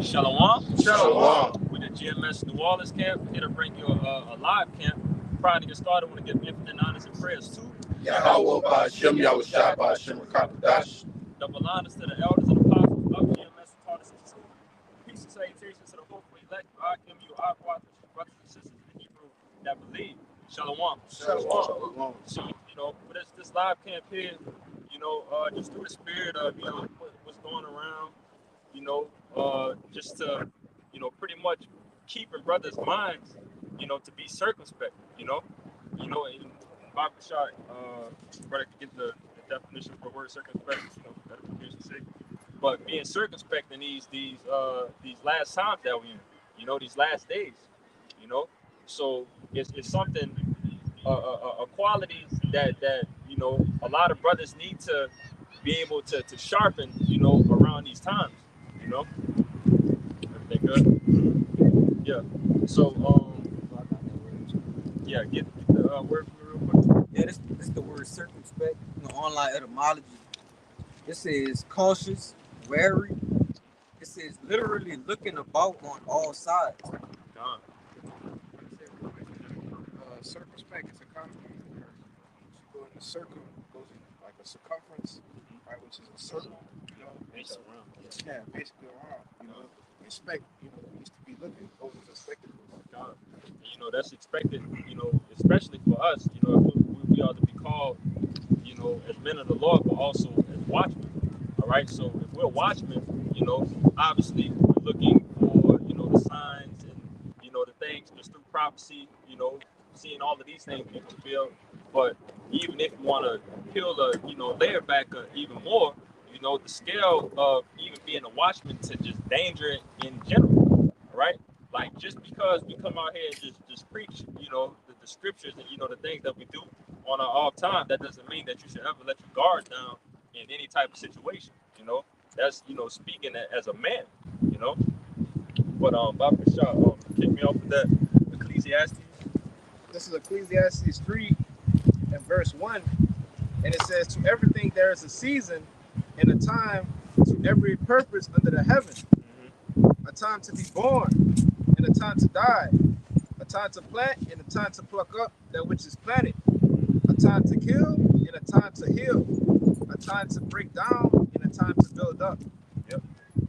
Shalom. Shalom. With the GMS New Orleans camp, here to bring you a live camp. Prior to get started, I want to give infinite honors and prayers to Yahweh Ba'Shem, Yahushua Ba'Shem, Rakapadash. double honors to the elders and apostles of GMS and taught us in truth. Peace and salutations to the hopefully elect, our brothers and sisters in Hebrew that believe. Shalom. Shalom. So, for this live camp here, just through the spirit of, what's going around, just to, pretty much keep in brothers' minds, to be circumspect, in Bible shot, brother could get the definition for word circumspect, better pronunciation sake. But being circumspect in these last times that we're in, these last days, so it's something, a quality that a lot of brothers need to be able to sharpen, around these times, Everything good? Yeah. So, get the word for me real quick. Yeah, this is the word circumspect. Online etymology. It says cautious, wary. It says literally looking about on all sides. Circumspect is a compliment where you go in a circle, goes in like a circumference, right, which is a circle, Basically around. Yeah, basically around, Inspect, used to be looking, goes into a spectacle. That's expected, especially for us, we ought to be called, as men of the Lord, but also as watchmen. All right. So if we're watchmen, obviously we're looking for, the signs and, the things just through prophecy, seeing all of these things be fulfilled. But even if you want to peel the, layer back even more, the scale of even being a watchman to just danger in general, all right? Like, just because we come out here and just preach, the scriptures and, the things that we do on our off time, that doesn't mean that you should ever let your guard down in any type of situation, That's, speaking as a man, But, Bob Bashar, kick me off with that Ecclesiastes. This is Ecclesiastes 3 and verse 1, and it says, to everything there is a season and a time to every purpose under the heaven, a time to be born and a time to die, a time to plant and a time to pluck up that which is planted, a time to kill and a time to heal, a time to break down and a time to build up,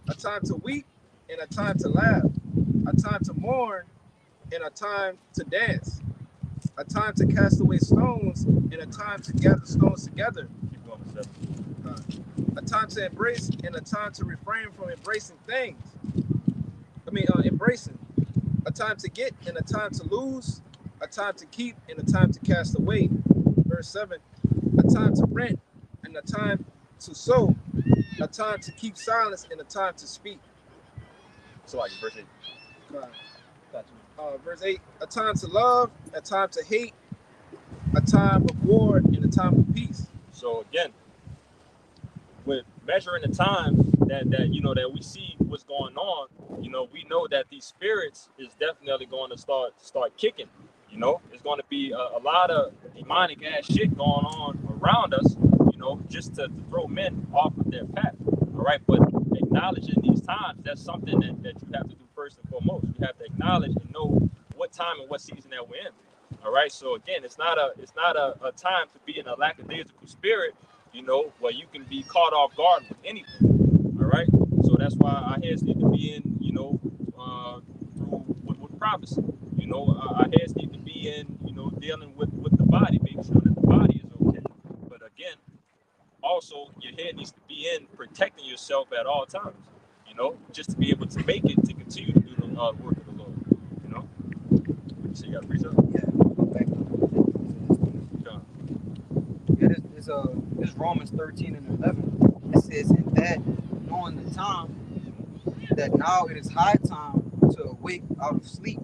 a time to weep and a time to laugh, a time to mourn and a time to dance, a time to cast away stones and a time to gather stones together, Keep going with 7. a time to embrace and a time to refrain from embracing things. Embracing. A time to get and a time to lose, a time to keep and a time to cast away. Verse 7, a time to rent and a time to sow, a time to keep silence and a time to speak. So like verse 8. Verse 8, a time to love, a time to hate, a time of war and a time of peace. So again, with measuring the time that we see what's going on, we know that these spirits is definitely going to start kicking. It's going to be a lot of demonic ass shit going on around us, just to throw men off of their path. All right, but acknowledging these times, that's something that you have to do first and foremost. You have to acknowledge and know what time and what season that we're in. All right, so again, it's not a time to be in a lackadaisical spirit, where you can be caught off guard with anything. All right, so that's why our heads need to be in, through with prophecy. Our heads need to be in, dealing with the body, making sure that the body is okay. But again, also your head needs to be in protecting yourself at all times, just to be able to make it to continue to do the work of the Lord. So you got to preach up? Yeah. This Romans 13 and 11. It says, in that knowing the time, that now it is high time to awake out of sleep.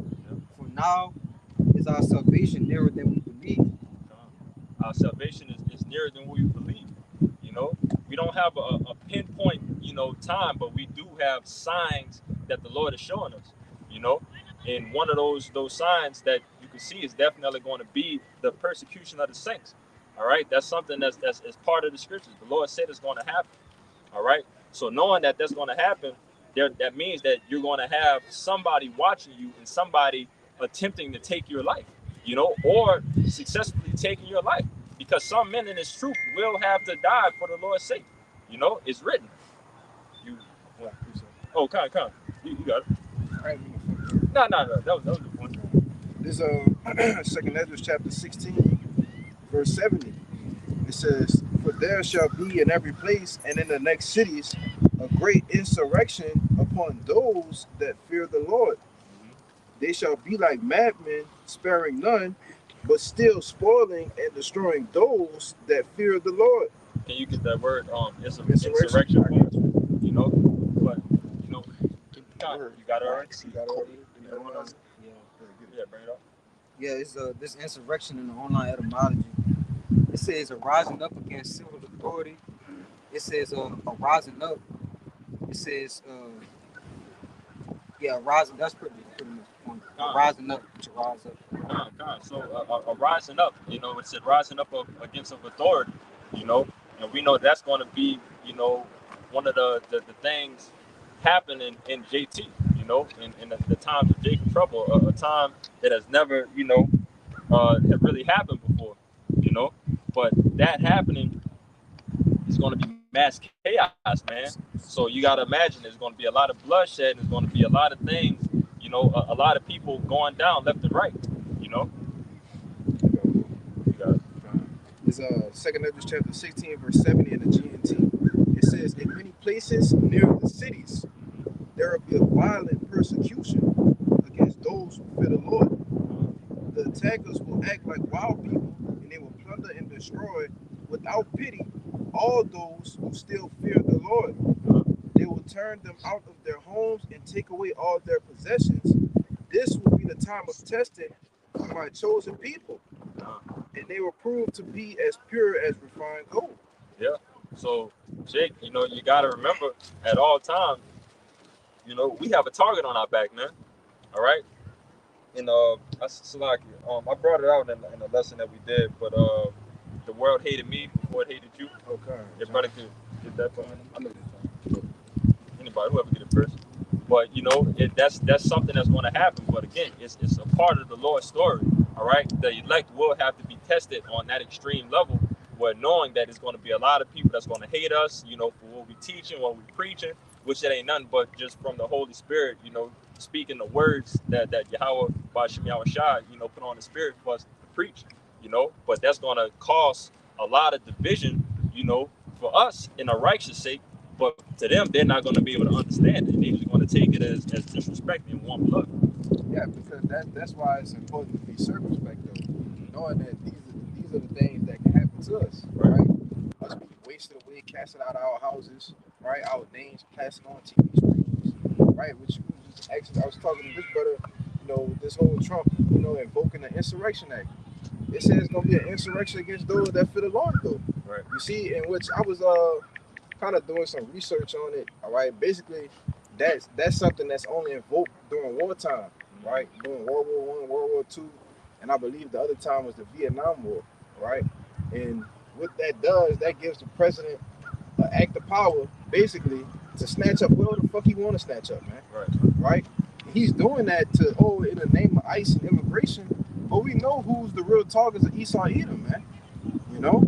For now is our salvation nearer than we believe. Our salvation is nearer than we believe. We don't have a pinpoint, time, but we do have signs that the Lord is showing us, And one of those signs that you can see is definitely going to be the persecution of the saints. All right, that's something that's part of the scriptures. The Lord said it's going to happen. All right, so knowing that that's going to happen, that means that you're going to have somebody watching you and somebody attempting to take your life, you know, or successfully taking your life. Because some men in this truth will have to die for the Lord's sake. You know, it's written. You, well, oh, come. You got it. No. That was the point. This Second Ezra chapter 16, verse 70. It says, "For there shall be in every place and in the next cities a great insurrection upon those that fear the Lord. They shall be like madmen, sparing none, but still spoiling and destroying those that fear the Lord." Can you get that word? Insurrection. You know, but you know, you got it already. Yeah, bring it up. Yeah, it's this insurrection in the online etymology. It says a rising up against civil authority. It says a rising up. It says rising. That's pretty much the point. Rising up to rise up. So a rising up. You know, it said rising up against of authority. You know, and we know that's going to be, you know, one of the things happening in JT. You know, in the times of Jacob trouble, a time that has never, you know, have really happened before. You know, but that happening is going to be mass chaos, man. So you got to imagine there's going to be a lot of bloodshed. There's going to be a lot of things, you know, a lot of people going down left and right, you know. You got it. It's Second Ezra chapter 16, verse 70 in the GNT. It says, "In many places near the cities, there will be a violent persecution against those who fear the Lord. The attackers will act like wild people, and they will plunder and destroy without pity all those who still fear the Lord. They will turn them out of their homes and take away all their possessions. This will be the time of testing for my chosen people, and they will prove to be as pure as refined gold." Yeah. So, Jake, you know, you got to remember at all times, you know, we have a target on our back, man. All right. And I brought it out in the lesson that we did, but the world hated me before it hated you. Okay. Everybody could get that from anybody, whoever get it first. But you know, that's something that's going to happen. But again, it's a part of the Lord's story. All right, the elect will have to be tested on that extreme level, where knowing that it's going to be a lot of people that's going to hate us, you know, for what we teaching, what we preaching, which it ain't nothing but just from the Holy Spirit, you know, speaking the words that Yahweh Ba'Shem Yahweh Shai, you know, put on the Spirit for us to preach, you know. But that's going to cause a lot of division, you know, for us in a righteous sake. But to them, they're not going to be able to understand it. They're just going to take it as disrespect and one blood. Yeah, because that's why it's important to be circumspect, though, knowing that these are the things that can happen to us, right? Us being wasted away, casting out our houses, right? Our names passing on TV screens, right? Which actually, I was talking to this brother, you know, this whole Trump, you know, invoking the Insurrection Act. It says it's gonna be an insurrection against those that fear the Lord, though. Right. You see, in which I was kind of doing some research on it. All right, basically, that's something that's only invoked during wartime, right? During World War I, World War II, and I believe the other time was the Vietnam War, right? And what that does, that gives the president an act of power, basically, to snatch up whatever the fuck he want to snatch up, man. Right? He's doing that in the name of ICE and immigration, but we know who's the real targets of Esau Edom, man. You know?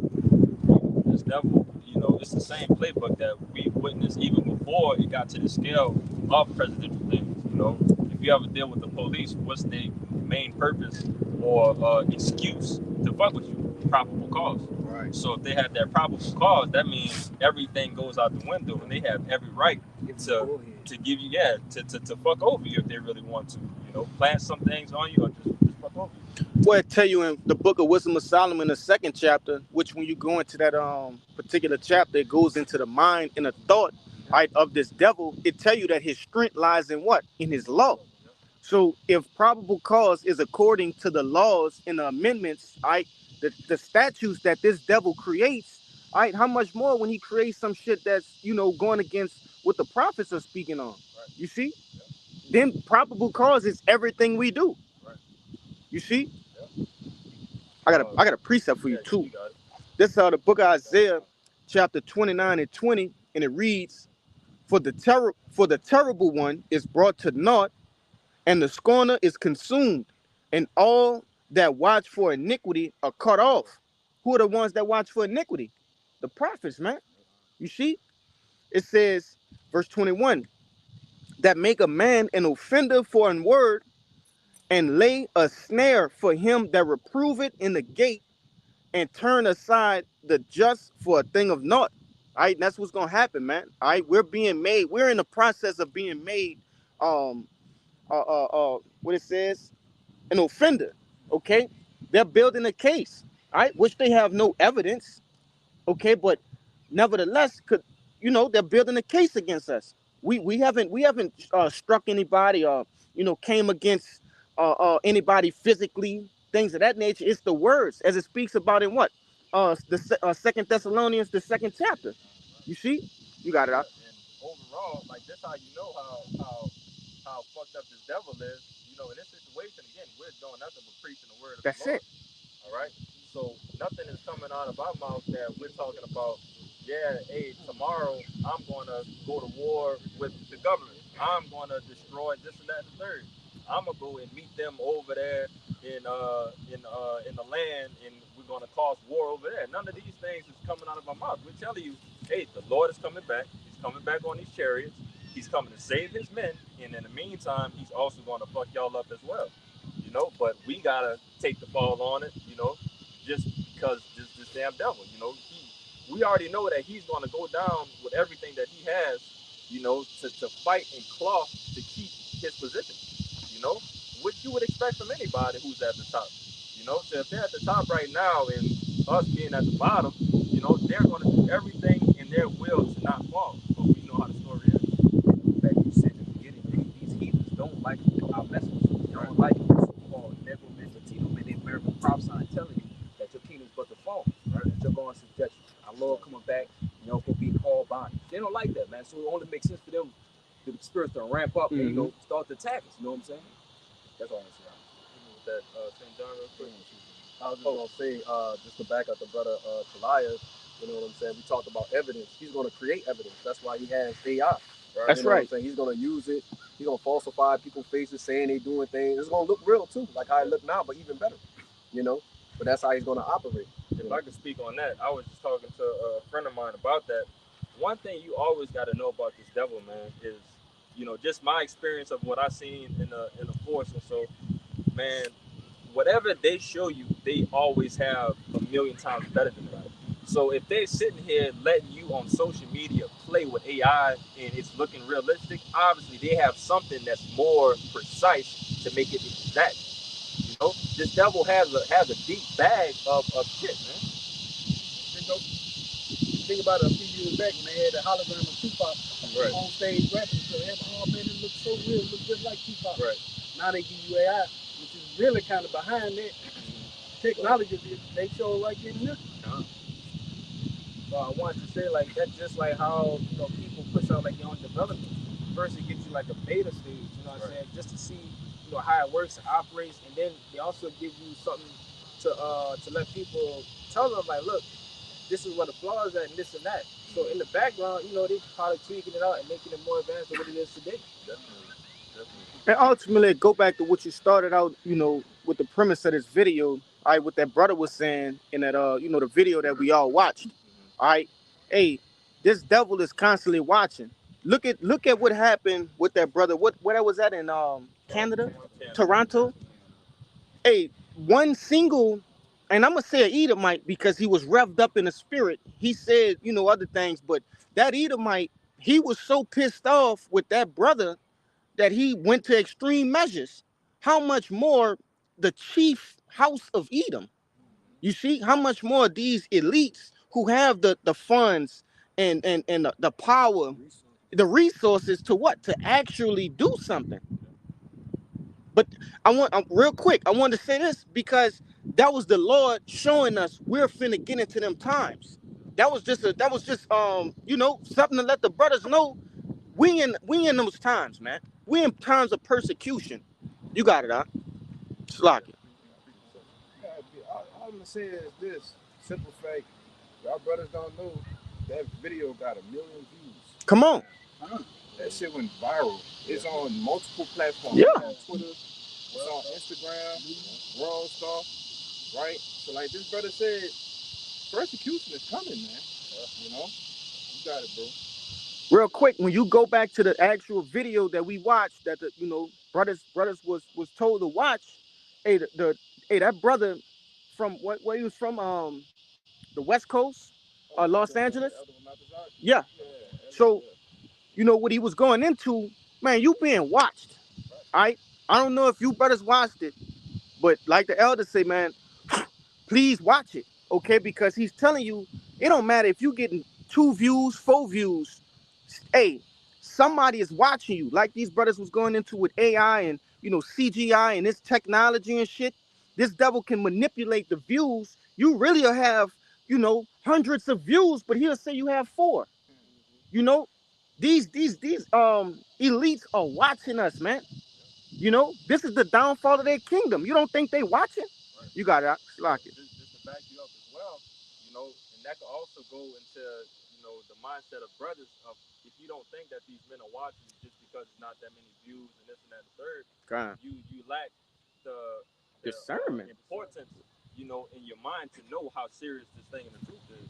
This devil, you know, it's the same playbook that we witnessed even before it got to the scale of presidential things. You know, if you ever deal with the police, what's their main purpose or excuse to fuck with you? Probable cause. Right. So if they have that probable cause, that means everything goes out the window, and they have every right to give you, to fuck over you if they really want to. You know, plant some things on you or just fuck over you. Well, I tell you in the book of Wisdom of Solomon, the 2nd chapter, which when you go into that particular chapter, it goes into the mind and the thought, right, of this devil. It tell you that his strength lies in what? In his law. So if probable cause is according to the laws and the amendments, right, the statutes that this devil creates, right, how much more when he creates some shit that's, you know, going against what the prophets are speaking on. You see? Then probable cause is everything we do. You see? I got a precept for you too. This is the book of Isaiah, chapter 29 and 20, and it reads, For the terrible one is brought to naught, and the scorner is consumed, and all that watch for iniquity are cut off. Who are the ones that watch for iniquity? The prophets, man. You see, it says, verse 21, that make a man an offender for an word, and lay a snare for him that reproveth in the gate, and turn aside the just for a thing of naught. All right, that's what's gonna happen, man. All right, we're being made. We're in the process of being made. Um, what it says, an offender. Okay, they're building a case. All right, which they have no evidence. Okay, but nevertheless, could they're building a case against us. We haven't struck anybody or came against anybody physically, things of that nature. It's the words as it speaks about in what Second Thessalonians, the second chapter. You see, you got it out. And overall, like this, how you know how fucked up this devil is. In this situation, again, we're doing nothing but preaching the word of That's the Lord. it. All right. So nothing is coming out of our mouth that we're talking about. Yeah, hey, tomorrow I'm going to go to war with the government. I'm going to destroy this and that and the third. I'm gonna go and meet them over there in the land, and we're gonna cause war over there. None of these things is coming out of our mouth. We're telling you, hey, the Lord is coming back. He's coming back on these chariots. He's coming to save his men, and in the meantime, he's also going to fuck y'all up as well. But we gotta take the fall on it, just because this damn devil, we already know that he's gonna go down with everything that he has, to fight and claw to keep his position, which you would expect from anybody who's at the top, So if they're at the top right now and us being at the bottom, they're gonna do everything in their will to not fall. But we know how the story is. Like you said in the beginning, these heathens don't like our message. They don't like the so-called Negroman, Latino men, they American prophesying telling you that your kingdom's but to fall, right? That you're going to subjection. Our Lord coming back, for being called bondage. They don't like that, man. So it only makes sense for them, the spirits to ramp up and start to attack us. You know what I'm saying? That's all I'm saying. That St. John real quick. I was just gonna say, just to back up the brother Taliah, you know what I'm saying? We talked about evidence. He's gonna create evidence. That's why he has AI. Right? That's you know right. What I'm saying? He's gonna use it. He's gonna falsify people's faces, saying they doing things. It's gonna look real too, like how it look now, but even better. But that's how he's gonna operate. If I could speak on that, I was just talking to a friend of mine about that. One thing you always got to know about this devil, man, is just my experience of what I seen in the force, and so, man, whatever they show you, they always have a million times better than that. So if they're sitting here letting you on social media play with AI and it's looking realistic, obviously they have something that's more precise to make it exact. This devil has a deep bag of shit, man. Think about it, a few years back when they had the hologram of Tupac on stage rapping, so oh man, it looks so real, it looks just like Tupac. Right. Now they give you AI, which is really kind of behind that technology. They show like in this. I wanted to say like that's just like how people push out like your own development. First it gives you like a beta stage, you know what I'm saying, just to see how it works, it operates, and then they also give you something to let people tell them like, look, this is what the flaws at and this and that. So in the background, they probably tweaking it out and making it more advanced than what it is today. Definitely. And ultimately, go back to what you started out, with the premise of this video. All right, what that brother was saying in that, the video that we all watched. All right, hey, this devil is constantly watching. Look at what happened with that brother. Where that was at in Canada, Toronto. Hey, one single, and I'm gonna say an Edomite because he was revved up in the spirit. He said, other things, but that Edomite, he was so pissed off with that brother that he went to extreme measures. How much more the chief house of Edom? You see, how much more these elites who have the funds and the power, the resources to what? To actually do something. But real quick, I wanted to say this because that was the Lord showing us we're finna get into them times. That was just something to let the brothers know we in those times, man. We in times of persecution. You got it, huh? Slock it. All I'm gonna say is this simple fact: y'all brothers don't know that video got 1 million views. Come on. That shit went viral. It's on multiple platforms. Yeah. It's on Twitter, it's on Instagram, World Star, right? So like this brother said, persecution is coming, man. You know? You got it, bro. Real quick, when you go back to the actual video that we watched, that the brothers was told to watch, hey that brother from where he was from, the West Coast, Los Angeles. Yeah. So what he was going into, man, you being watched. All right. I don't know if you brothers watched it, but like the elders say, man, please watch it, okay? Because he's telling you, it don't matter if you getting 2 views, 4 views. Hey, somebody is watching you. Like these brothers was going into with AI and CGI and this technology and shit. This devil can manipulate the views. You really will have hundreds of views, but he'll say you have 4. These elites are watching us, man. This is the downfall of their kingdom. You don't think they watching? You got it. Lock it. Just to back you up as well, and that could also go into, the mindset of brothers of, if you don't think that these men are watching you just because it's not that many views and this and that and the third, you lack the discernment, importance, in your mind to know how serious this thing and the truth is.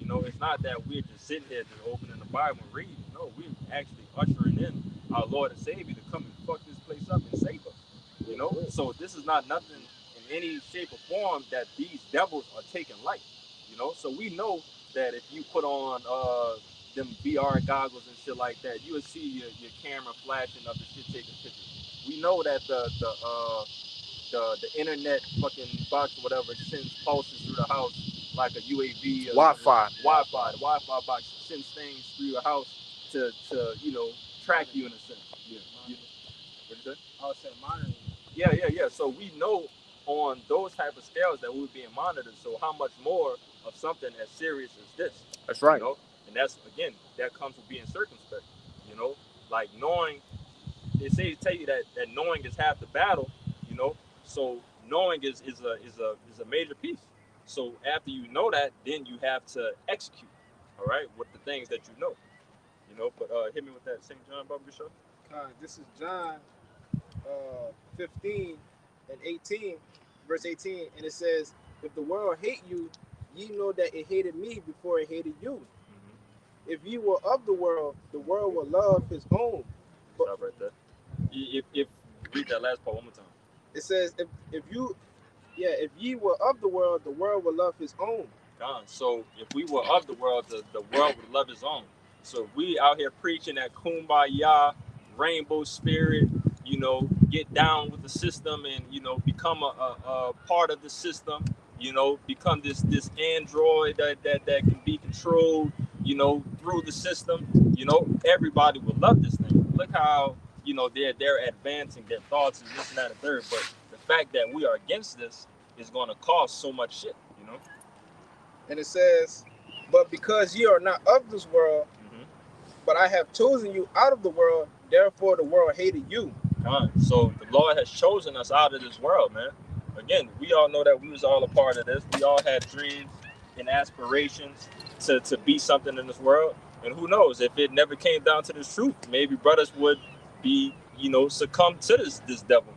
It's not that we're just sitting here just opening the Bible and reading. No, we're actually ushering in our Lord and Savior to come and fuck this place up and save us. So this is not nothing in any shape or form that these devils are taking light. So we know that if you put on them VR goggles and shit like that, you will see your camera flashing up and shit taking pictures. We know that the internet fucking box or whatever sends pulses through the house like a UAV. Wi-Fi. The Wi-Fi box sends things through your house to track you in a sense. What you say? I was saying monitoring. Yeah. So we know on those type of scales that we're being monitored. So how much more of something as serious as this? That's right. And that's, again, that comes with being circumspect. Like knowing. They tell you that knowing is half the battle. So knowing is a major piece. So after you know that, then you have to execute. All right, with the things that you know. But hit me with that St. John Barbara show. This is John 15 and 18, verse 18, and it says, if the world hate you, ye know that it hated me before it hated you. Mm-hmm. If ye were of the world will love his own. Stop right there. If read that last part one more time. It says, if ye were of the world will love his own. So if we were of the world would love his own. So if we out here preaching that kumbaya, rainbow spirit, get down with the system and, become a part of the system, become this android that can be controlled, through the system, everybody would love this thing. Look how, they're advancing their thoughts and this and that and third. But the fact that we are against this is going to cost so much shit, And it says, but because ye are not of this world, but I have chosen you out of the world, therefore the world hated you. So the Lord has chosen us out of this world, man. Again, we all know that we was all a part of this. We all had dreams and aspirations to be something in this world. And who knows, if it never came down to this truth, maybe brothers would be, succumb to this devil.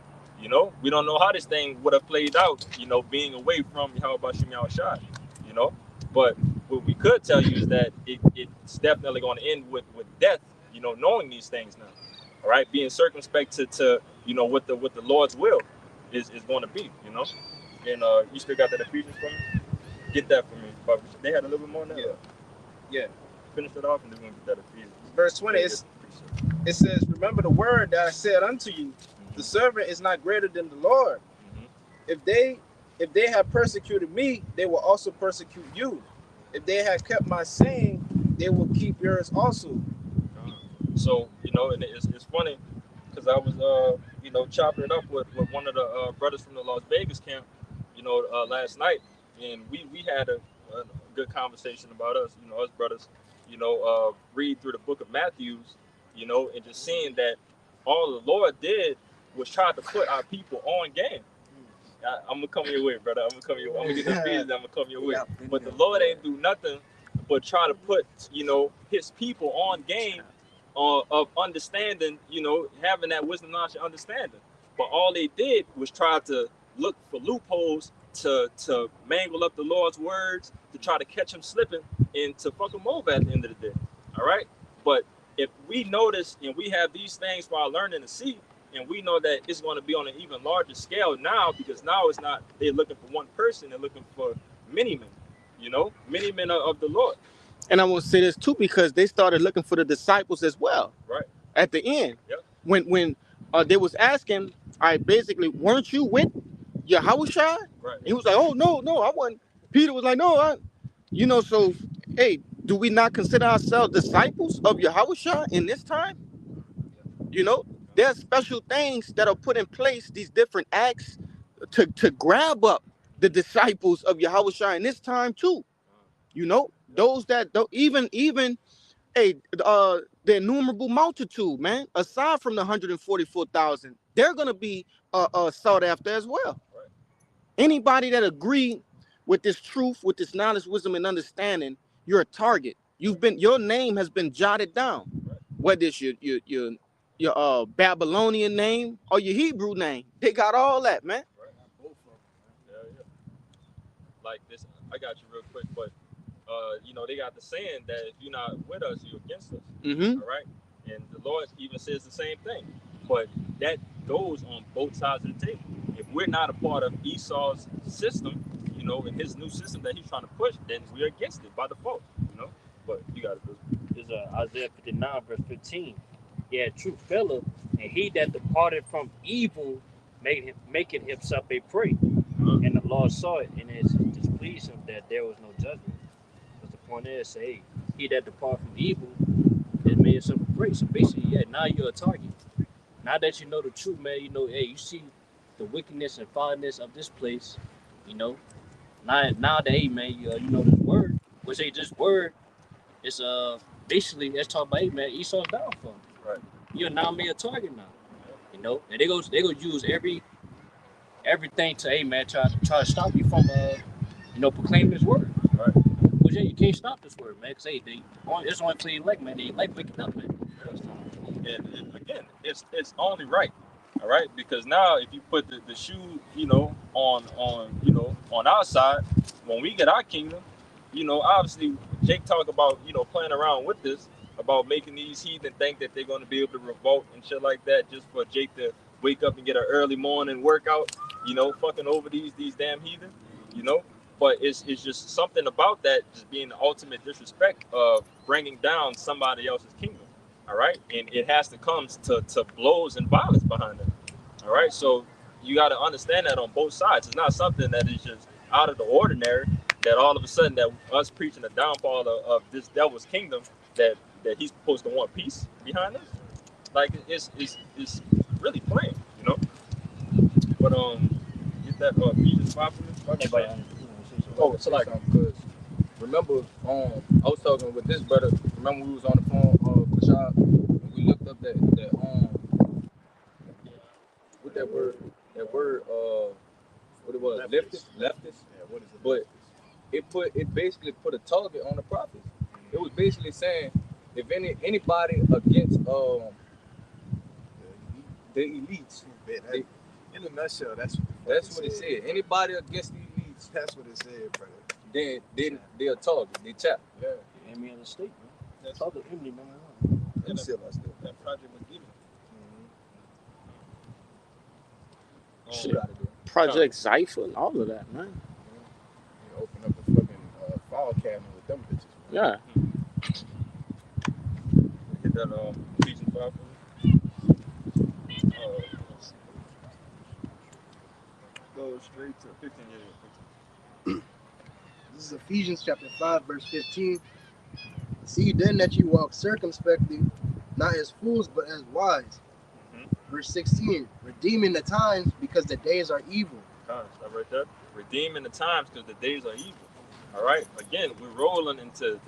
We don't know how this thing would have played out, being away from Yahweh Shem Yahushua, But what we could tell you is that it's definitely going to end with death, knowing these things now. All right, being circumspect to what the Lord's will is going to be, And you still got that Ephesians for me? Get that for me. But they had a little bit more now. Yeah. Finish it off and then we'll get that Ephesians. Verse 20, it says, remember the word that I said unto you, the servant is not greater than the Lord. If they have persecuted me, they will also persecute you. If they have kept my saying, they will keep yours also. So, and it's funny because I was, chopping it up with one of the brothers from the Las Vegas camp, last night. And we had a good conversation about us, us brothers, read through the book of Matthews, and just seeing that all the Lord did was try to put our people on game. I'm gonna come your way, brother. I'm gonna get this business. I'm gonna come your way. But the Lord ain't do nothing but try to put, his people on game of understanding, you know, having that wisdom, knowledge, and understanding. But all they did was try to look for loopholes to mangle up the Lord's words, to try to catch him slipping, and to fuck him over at the end of the day. All right? But if we notice and we have these things for our learning to see, and we know that it's going to be on an even larger scale now, because now it's not they're looking for one person, they're looking for many men, you know, many men of the Lord. And I want to say this too, because they started looking for the disciples as well. Right. At the end, Yep. when they was asking, I basically, weren't you with Yahushua? Right. He was like, oh no, I wasn't. Peter was like, no, you know. So, hey, do we not consider ourselves disciples of Yahushua in this time? You know, there's special things that are put in place, these different acts to grab up the disciples of Yahushua in this time too. You know, those that don't even hey, the innumerable multitude, man, aside from the 144,000, they're gonna be sought after as well. Right. Anybody that agree with this truth, with this knowledge, wisdom, and understanding, you're a target. Your name has been jotted down. Right. Whether it's your Babylonian name or your Hebrew name, they got all that, man. Right. Yeah. Like this, I got you real quick, but you know, they got the saying that if you're not with us, you're against us. Mm-hmm. All right. And the Lord even says the same thing. But that goes on both sides of the table. If we're not a part of Esau's system, you know, in his new system that he's trying to push, then we're against it by default, you know. But you got it. Is Isaiah 59 verse 15. Yeah, true fellow, and he that departed from evil making himself a prey. And the Lord saw it, and it displeased him that there was no judgment. But the point is, say, he that departed from evil has made himself a prey. So basically, yeah, now you're a target. Now that you know the truth, man, you know, hey, you see the wickedness and foulness of this place, you know. Now that, hey, man, you know this word, which ain't just word, it's basically let's talk about, hey, man, Esau's downfall. Right. You're now made a target now, you know, and they go use everything to, hey, man, try to stop you from you know, proclaiming this word. Right. But yeah, you can't stop this word, man, because hey, it's only for the elect, man. They like wicked up, man. And again, it's only right. All right, because now if you put the shoe, you know, on you know, on our side, when we get our kingdom, you know, obviously Jake talked about, you know, playing around with this, about making these heathen think that they're going to be able to revolt and shit like that, just for Jake to wake up and get an early morning workout, you know, fucking over these damn heathen, you know. But it's just something about that just being the ultimate disrespect of bringing down somebody else's kingdom. All right, and it has to come to blows and violence behind it. All right, so you got to understand that on both sides. It's not something that is just out of the ordinary, that all of a sudden that us preaching the downfall of this devil's kingdom, that he's supposed to want peace behind us. Like it's really plain, you know. But get that Ephesians 5 for me. Oh, so like, because remember, I was talking with this brother. Remember we was on the phone, Rashad, and we looked up that what that word, what it was, leftist. Yeah, what is it? But it basically put a target on the prophets. It was basically saying if anybody against the elites, In a nutshell, that's what it said. Anybody against the elites, That's what it said, brother. then they're a target. They tap. Yeah. Enemy of the state, man. That's all the enemy, man. And That project was given. Shit out of there. Project Cypher and all of that, man. You open up a fucking file cabinet with them bitches. Yeah. Hit that Ephesians 5 for me. Go straight to 15 years. This is Ephesians chapter 5, verse 15. See then that you walk circumspectly, not as fools, but as wise. Verse 16, redeeming the times because the days are evil. Stop right there. Redeeming the times because the days are evil. All right. Again, we're rolling into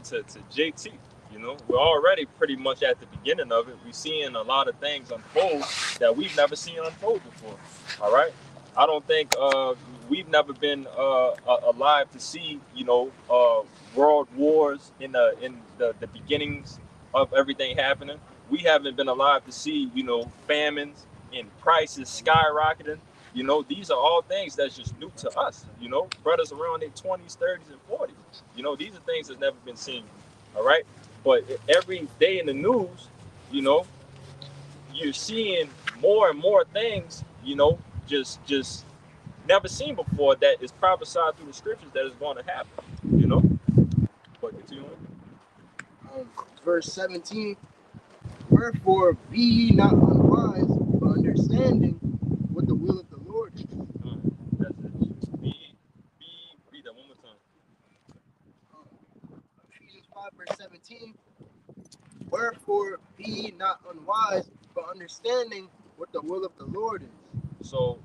JT. You know, we're already pretty much at the beginning of it. We're seeing a lot of things unfold that we've never seen unfold before. All right. I don't think we've never been alive to see, you know, world wars in the beginnings of everything happening. we haven't been alive to see, you know, famines and prices skyrocketing. You know, these are all things that's just new to us. You know, brothers around their 20s, 30s, and 40s. You know, these are things that's never been seen. All right. But every day in the news, you know, you're seeing more and more things, you know, just never seen before that is prophesied through the scriptures that is going to happen, you know. But continuing. Verse 17. Wherefore be ye not unwise, but understanding what the will of the Lord is. That's it. Read that one more time. Ephesians 5 verse 17. Wherefore be ye not unwise, but understanding what the will of the Lord is. So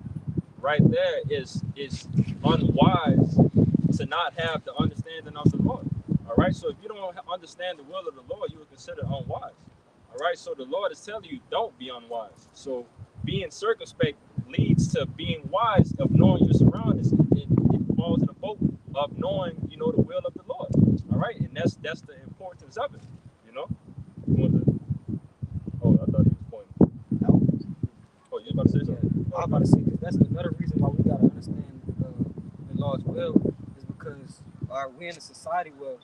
right there is unwise to not have the understanding of the Lord. All right. So if you don't understand the will of the Lord, you will consider unwise. All right. So the Lord is telling you, don't be unwise. So being circumspect leads to being wise, of knowing your surroundings. It falls in the boat of knowing, you know, the will of the Lord. All right. And that's the importance of it. You know. Oh, I thought he was pointing. Oh, you about to say something? I'm about to say that that's another reason why we gotta understand the Lord's will is because we're in a society where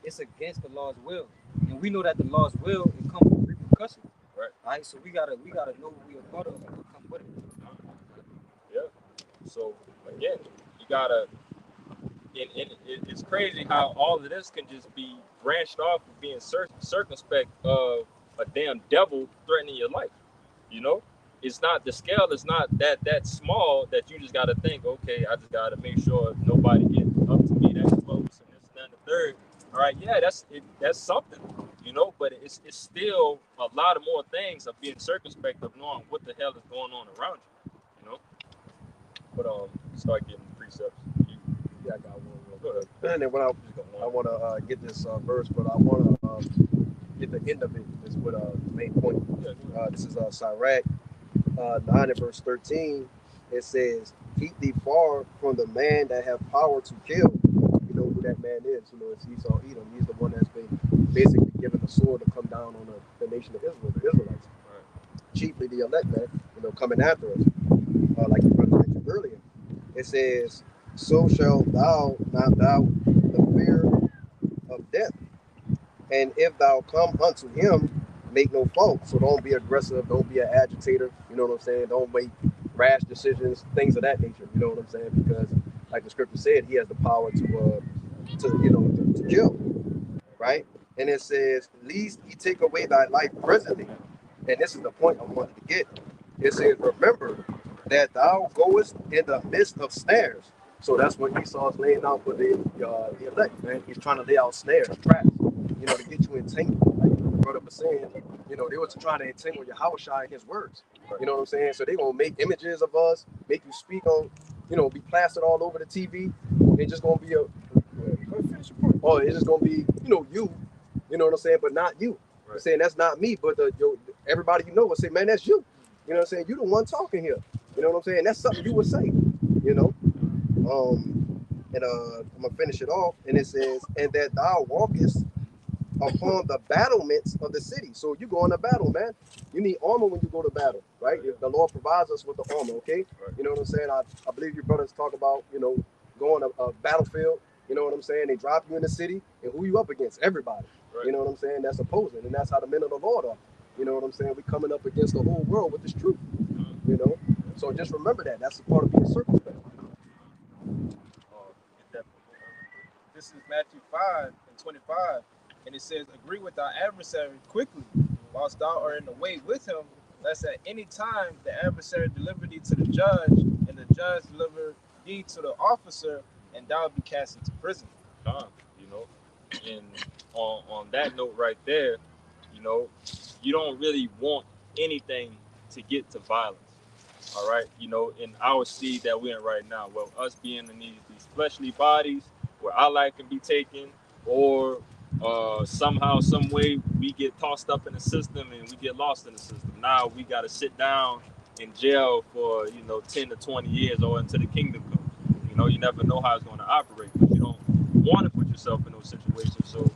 it's against the Lord's will, and we know that the Lord's will it comes with repercussions. Right. So we gotta know what we are part of and what come with it. Yeah. So again, you gotta. It's crazy how all of this can just be branched off of being circumspect of a damn devil threatening your life. You know, it's not, the scale is not that small that you just gotta think, okay, I just gotta make sure nobody get up to me that close and this and that and the third. All right, yeah, that's something, you know, but it's still a lot of more things of being circumspect of knowing what the hell is going on around you know. But start getting precepts. Yeah, I got one. Go ahead. And then I want to get this verse, but I want to get the end of it. Is what the main point. This is Sirach 9 and verse 13. It says, "Keep thee far from the man that have power to kill." You know who that man is. You know, it's Esau Edom. He's the one that's been basically given the sword to come down on the nation of Israel, the Israelites. Right. Chiefly the elect, man. You know, coming after us, like the brother mentioned earlier. It says, "So shalt thou not doubt the fear of death. And if thou come unto him, make no fault." So don't be aggressive. Don't be an agitator. You know what I'm saying? Don't make rash decisions, things of that nature. You know what I'm saying? Because, like the scripture said, he has the power to kill, right? And it says, "Lest he take away thy life presently." And this is the point I wanted to get. It says, "Remember that thou goest in the midst of snares." So that's what Esau's laying out for the elect, man. He's trying to lay out snares, traps, you know, to get you entangled. Like the brother was saying, you know, they were trying to entangle Yahushua in his words. You know what I'm saying? So they're going to make images of us, make you speak on, you know, be plastered all over the TV. It's just going to be it's just going to be, you know what I'm saying, but not you. Right. I'm saying that's not me, but everybody you know will say, man, that's you. You know what I'm saying? You the one talking here. You know what I'm saying? That's something you would say, you know? And I'm gonna finish it off, and it says, "And that thou walkest upon the battlements of the city." So you go on a battle, man. You need armor when you go to battle, right? The Lord provides us with the armor, okay? Right. You know what I'm saying? I believe your brothers talk about, you know, going to a battlefield. You know what I'm saying? They drop you in the city, and who you up against? Everybody. Right. You know what I'm saying? That's opposing, and that's how the men of the Lord are. You know what I'm saying? We're coming up against the whole world with this truth. You know, so just remember that's a part of being circumspect. This is Matthew 5:25, and it says, "Agree with thy adversary quickly, whilst thou art in the way with him, lest at any time the adversary deliver thee to the judge, and the judge deliver thee to the officer, and thou be cast into prison." You know, and on that note right there, you know, you don't really want anything to get to violence. All right, you know, in our seed that we're in right now, well, us being in these fleshly bodies, where our life can be taken, or somehow, some way, we get tossed up in the system and we get lost in the system. Now we got to sit down in jail for 10 to 20 years or until the kingdom comes. You know, you never know how it's going to operate, but you don't want to put yourself in those situations. So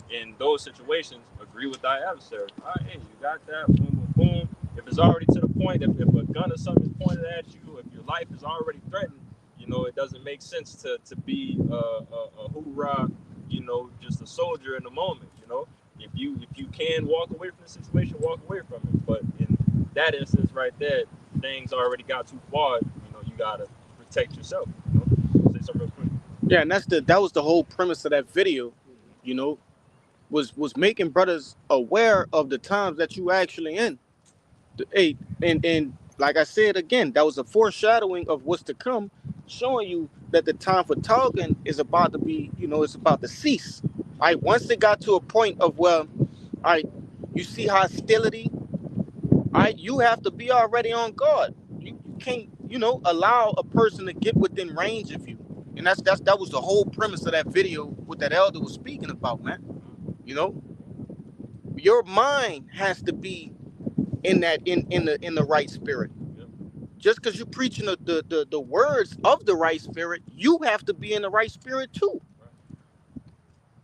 in those situations, agree agree with thy adversary. All right, hey, you got that, boom, boom, boom. If it's already to the point, if a gun or something is pointed at you, if your life is already threatened, you know, it doesn't make sense to be a hoorah, you know, just a soldier in the moment, you know. If you can walk away from the situation, walk away from it. But in that instance right there, things already got too far, you know, you gotta protect yourself, you know. Say something real quick. Yeah, and that was the whole premise of that video, you know, was making brothers aware of the times that you actually in. Hey, and like I said again, that was a foreshadowing of what's to come, showing you that the time for talking is about to be, you know, it's about to cease. All right, once it got to a point of, well, all right, you see hostility, all right, you have to be already on guard. You can't, you know, allow a person to get within range of you. And that was the whole premise of that video, what that elder was speaking about, man. You know, your mind has to be in the right spirit. Just because you're preaching the words of the right spirit, you have to be in the right spirit too.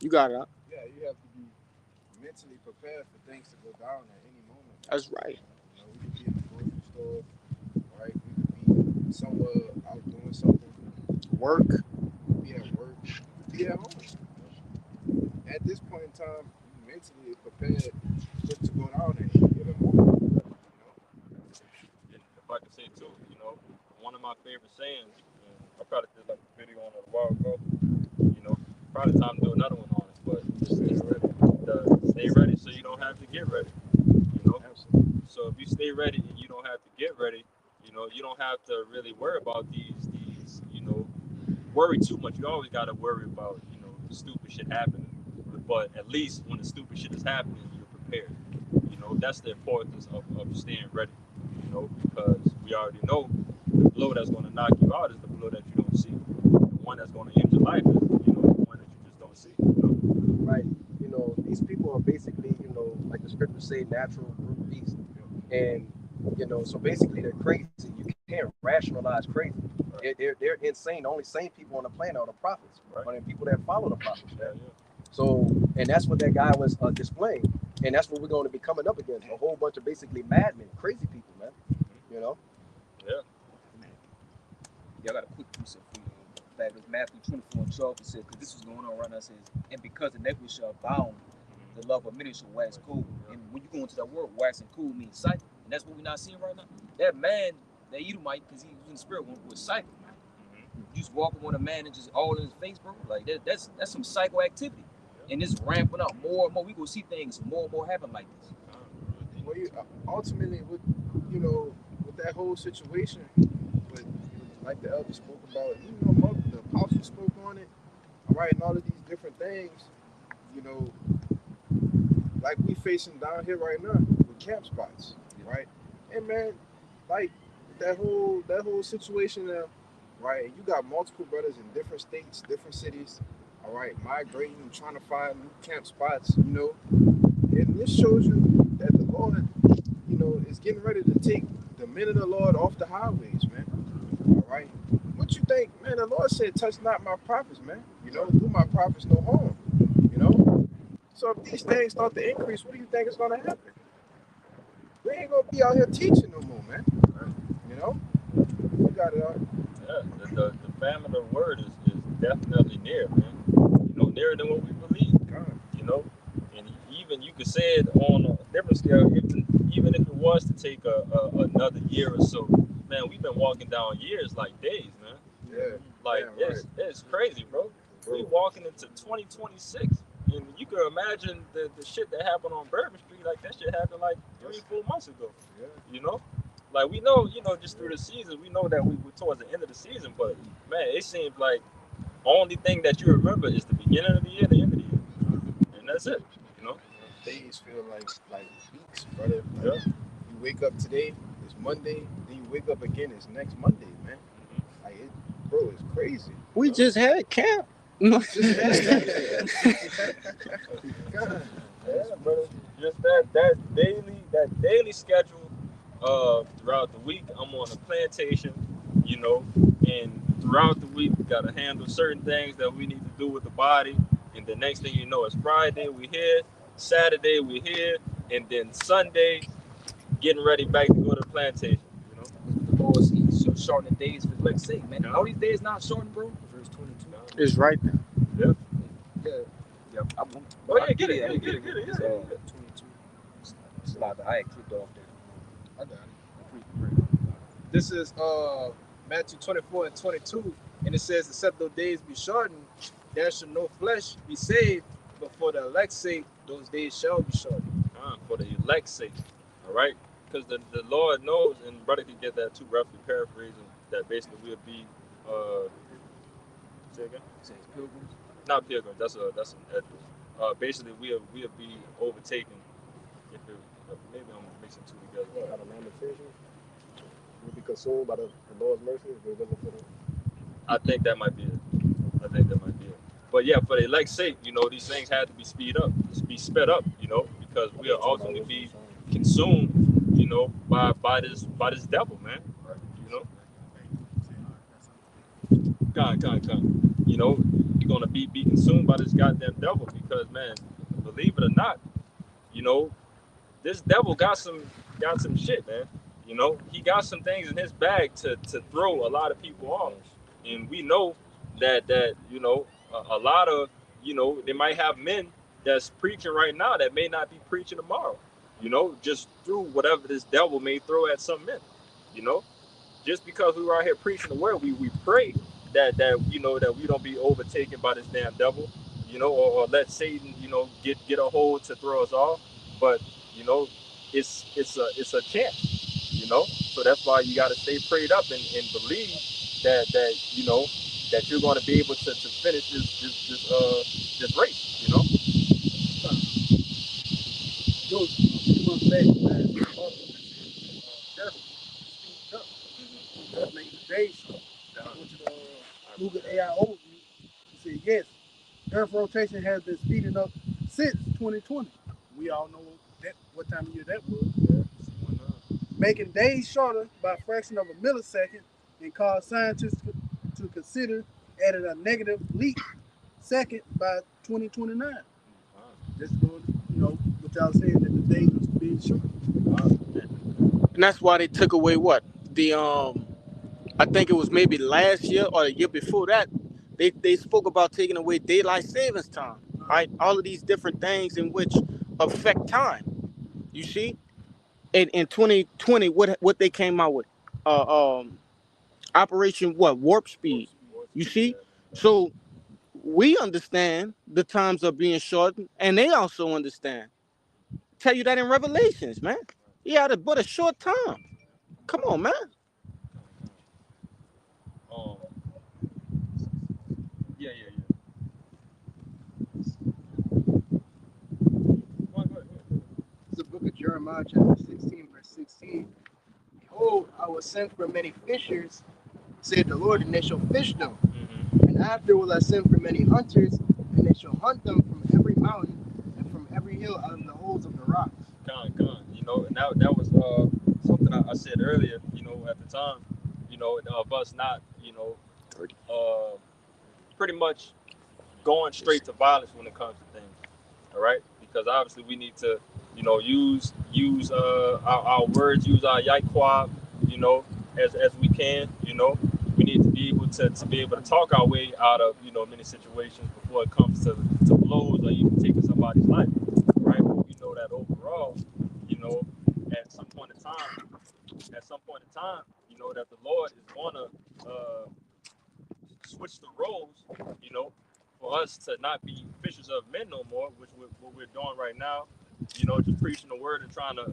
You got it, huh? Yeah, you have to be mentally prepared for things to go down at any moment. That's right. You know, we could be in the grocery store, right? We could be somewhere out doing something. Work. Be at work. Be at home. At this point in time, you mentally prepared for it to go down at any given moment. You know? And if I could say too, you know, one of my favorite sayings, and I probably did like a video on it a while ago, you know, probably time to do another one on it, but stay ready so you don't have to get ready, you know. So if you stay ready and you don't have to get ready, you know, you don't have to really worry about these, you know, worry too much. You always got to worry about, you know, stupid shit happening, but at least when the stupid shit is happening, you're prepared. You know, that's the importance of staying ready, you know, because we already know the blow that's going to knock you out is the blow that you don't see. The one that's going to end your life is, you know, the one that you just don't see, you know? Right. You know, these people are basically, you know, like the scriptures say, natural brute beasts. And, you know, so basically they're crazy. You can't rationalize crazy. They're insane. The only sane people on the planet are the prophets, right? Or the people that follow the prophets. Yeah. So, and that's what that guy was displaying. And that's what we're going to be coming up against. A whole bunch of basically madmen, crazy people, man. You know? Yeah. Yeah, I got a quick precept for you. That was Matthew 24:12. It says, because this was going on right now, it says, and because iniquity shall abound, the love of many shall wax cold. And when you go into that word, waxing cool means cycle. And that's what we're not seeing right now. That man, that Edomite, because he was in the spirit, was cycle. You just walk up on a man and just all in his face, bro. Like that's some psycho activity. And it's ramping up more and more. We gonna see things more and more happen like this. Well, ultimately, with with that whole situation, with like the elder spoke about, the apostle spoke on it, all right, and all of these different things, like we facing down here right now with camp spots, right? And man, like that whole situation there, right? You got multiple brothers in different states, different cities, all right, migrating and trying to find new camp spots, and this shows you that the Lord, is getting ready to take the men of the Lord off the highways, man. All right, what you think, man? The Lord said, "Touch not my prophets, man. Do my prophets no harm." So if these things start to increase, what do you think is gonna happen? We ain't gonna be out here teaching no more, man. We got it out. Yeah, the famine of the word is definitely near, man. Nearer than what we believe. And even you could say it on a different scale, even if it was to take another year or so, man, we've been walking down years like days, man. Yeah. Like it's crazy, bro. We walking into 2026. And you can imagine the shit that happened on Bourbon Street, like that shit happened like 3-4 months ago. Yeah. Like we know, just through the season, we know that we were towards the end of the season, but man, it seems like only thing that you remember is the beginning of the year, the end of the year. And that's it, Days feel like weeks, brother. Like, you wake up today, it's Monday, then you wake up again, it's next Monday, man. Like it's crazy. We just had camp. Yeah, brother. Just that daily schedule throughout the week. I'm on a plantation, and throughout the week we gotta handle certain things that we need to do with the body. And the next thing you know, it's Friday, we here, Saturday we're here, and then Sunday getting ready back to go to the plantation. You know, The Lord He's shortening the days for His sake, man. All these days not shortened, bro. Verse 22. It's right there. Yeah, I won't. Oh yeah, get it. Yeah. 22. It's a lot that I had clicked off there. I got it. This is Matthew 24 and 22, and it says, "Except those days be shortened, there shall no flesh be saved, but for the elect's sake, those days shall be shortened." For the elect's sake, all right? Because the Lord knows, and brother can get that too, roughly paraphrasing, that basically we'll be, say again? It says pilgrims. Not pilgrims, that's an Edwards. Basically, we'll be overtaken. If it, maybe I'm mixing two together. Out of lamentation, will be consumed by the Lord's mercy. If it wasn't for the I think that might be it. But yeah, for the elect's sake, you know, these things had to be sped up, you know, because we'll ultimately be consumed, you know, by this devil, man. You know, God. You know, you're gonna be consumed by this goddamn devil because, man, believe it or not, you know, this devil got some shit, man. You know, he got some things in his bag to throw a lot of people off, and we know that you know, a lot of, you know, they might have men that's preaching right now that may not be preaching tomorrow, you know, just through whatever this devil may throw at some men, you know. Just because we were out here preaching the word, we pray that you know, that we don't be overtaken by this damn devil, you know, or let Satan, you know, get a hold to throw us off. But you know, it's a chance, you know. So that's why you got to stay prayed up and believe that you know, that you're going to be able to finish this race, you know. Yo, you want to say, man, make the days. I want you to Google AI overview. He said, yes, Earth rotation has been speeding up since 2020. We all know what time of year that was. Making days shorter by a fraction of a millisecond and caused scientists to consider adding a negative leap second by 2029. Just going, you know, what y'all saying that the days was being short. And that's why they took away what? The I think it was maybe last year or the year before that, they spoke about taking away daylight savings time. Right? All of these different things in which affect time. You see? In 2020, what they came out with? Operation what? Warp speed. You see? So we understand the times are being shortened, and they also understand. Tell you that in Revelations, man. Yeah, but a short time. Come on, man. Yeah. It's the book of Jeremiah, chapter 16, verse 16. Behold, I was sent for many fishers, said the Lord, and they shall fish them. And after will I send for many hunters, and they shall hunt them from every mountain and from every hill out of the holes of the rocks. You know, and that was something I said earlier, you know, at the time, you know, of us not, you know, pretty much going straight to violence when it comes to things, all right? Because obviously we need to, you know, use our words, use our Yaikwab, you know, as we can, you know. We need to be able to talk our way out of, you know, many situations before it comes to blows or even taking somebody's life, right? But we know that overall, you know, at some point in time, you know, that the Lord is gonna switch the roles, you know, for us to not be fishers of men no more, which what we're doing right now, you know, just preaching the word and trying to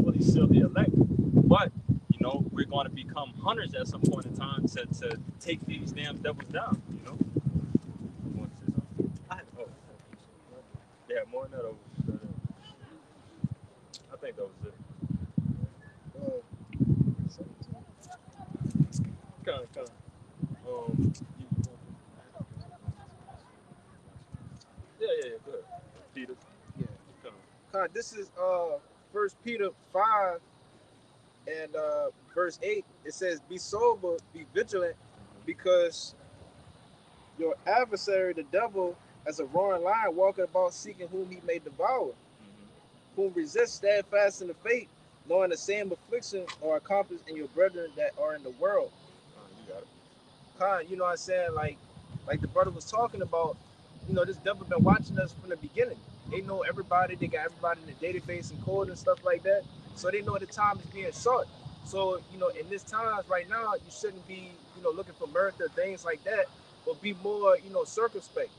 fully seal the elect. But you know, we're going to become hunters at some point in time to take these damn devils down, you know. You want to say something? Oh, they have more than that over there. I think that was it. Come. Yeah. Go ahead, Peter. Yeah. This is 1 Peter 5 and verse 8. It says, "Be sober, be vigilant, because your adversary, the devil, as a roaring lion, walking about seeking whom he may devour. whom resist steadfast in the faith, knowing the same affliction are accomplished in your brethren that are in the world. You got it. You know what I'm saying? Like the brother was talking about, this devil been watching us from the beginning. They know everybody, they got everybody in the database and code and stuff like that. So they know the time is being short. So, in this times right now, you shouldn't be, looking for murder, things like that, but be more, circumspect,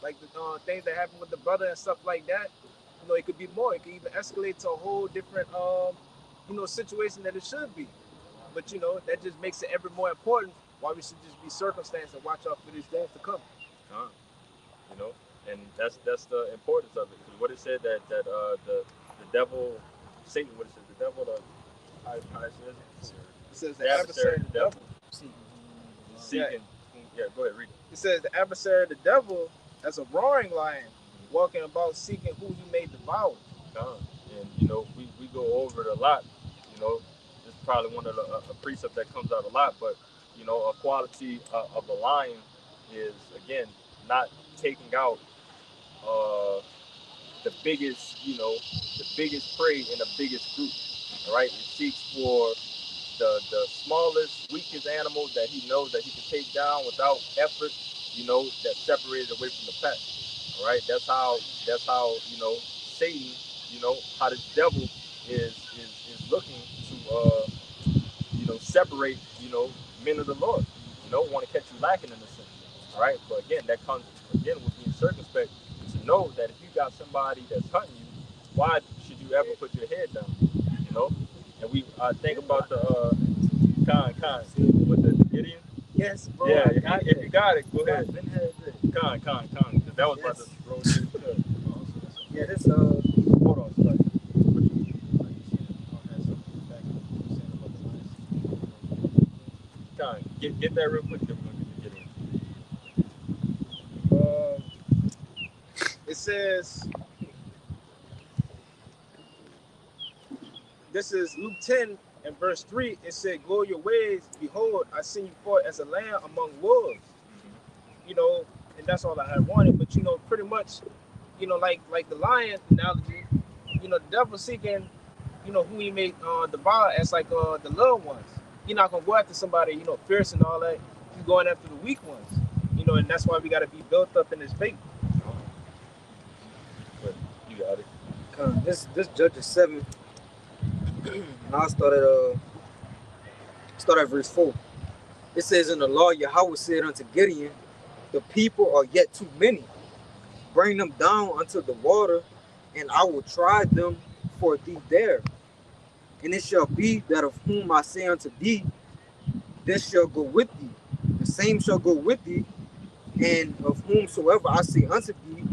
like the things that happen with the brother and stuff like that. It could be more. It could even escalate to a whole different, situation that it should be. But, that just makes it ever more important why we should just be circumstanced and watch out for these things to come. And that's the importance of it. Because what it said that the devil, Satan, what it said, the devil, how it says the adversary of the devil. Seeking. Yeah, go ahead, read it. It says the adversary of the devil as a roaring lion, walking about seeking who he may devour. And we go over it a lot. It's probably one of the a precept that comes out a lot, but a quality of a lion is, again, not taking out the biggest prey in the biggest group. All right, it seeks for the smallest, weakest animal that he knows that he can take down without effort. That's separated away from the pack. All right, that's how Satan, how the devil is looking to separate men of the Lord. Want to catch you lacking in a sense. All right, but again, that comes again with being circumspect to know that if you got somebody that's hunting you, why should you ever put your head down? And we think about the Khan with the Gideon. Yes, bro. Yeah, if you got it, go ahead. Khan, because that was about to roll through. Yeah, this hold on, sorry. Khan, get that real quick. Then we're gonna get it says, this is Luke 10 and verse 3. It said, "Go your ways, behold, I send you forth as a lamb among wolves." And that's all I had wanted. But pretty much, like the lion analogy, the devil seeking, who he may devour as like the little ones. You're not gonna go after somebody, fierce and all that. He's going after the weak ones. And that's why we gotta be built up in this faith. But you got it. This Judges 7. Now I start at verse 4. It says, "In the law, Yahweh said unto Gideon, the people are yet too many. Bring them down unto the water, and I will try them for thee there. And it shall be that of whom I say unto thee, this shall go with thee, the same shall go with thee, and of whomsoever I say unto thee,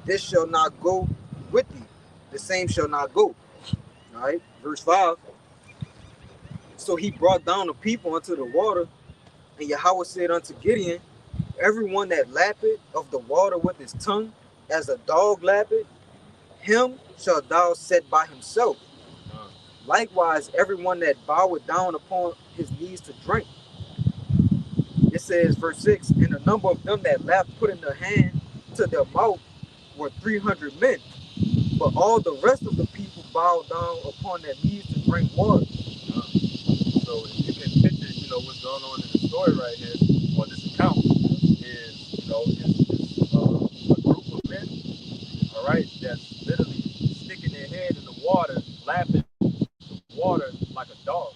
this shall not go with thee, the same shall not go." All right, verse 5. "So he brought down the people unto the water, and Yahweh said unto Gideon, everyone that lappeth of the water with his tongue, as a dog lappeth, him shalt thou set by himself. Likewise, everyone that boweth down upon his knees to drink." It says, verse 6, "And the number of them that lapped put in their hand to their mouth were 300 men. But all the rest of the people bowed down upon their knees to drink water." So if you can picture, what's going on in the story right here, or this account, is, it's a group of men, all right, that's literally sticking their head in the water, lapping water like a dog.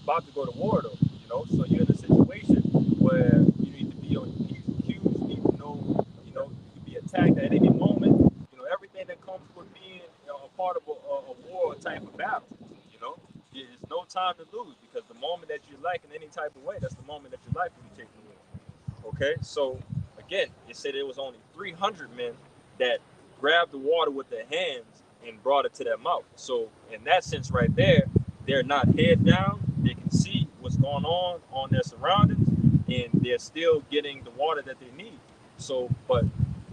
About to go to war though, so you're in a situation where you need to be on your P's and Q's, you need to know, you could be attacked at any moment, everything that comes with being a part of a war type of battle, there's no time to lose, because the moment that you like in any type of way, that's the moment that your life will be taken away. Okay, so again, it said it was only 300 men that grabbed the water with their hands and brought it to their mouth. So in that sense right there, they're not head down, they can see what's going on their surroundings, and they're still getting the water that they need. So, but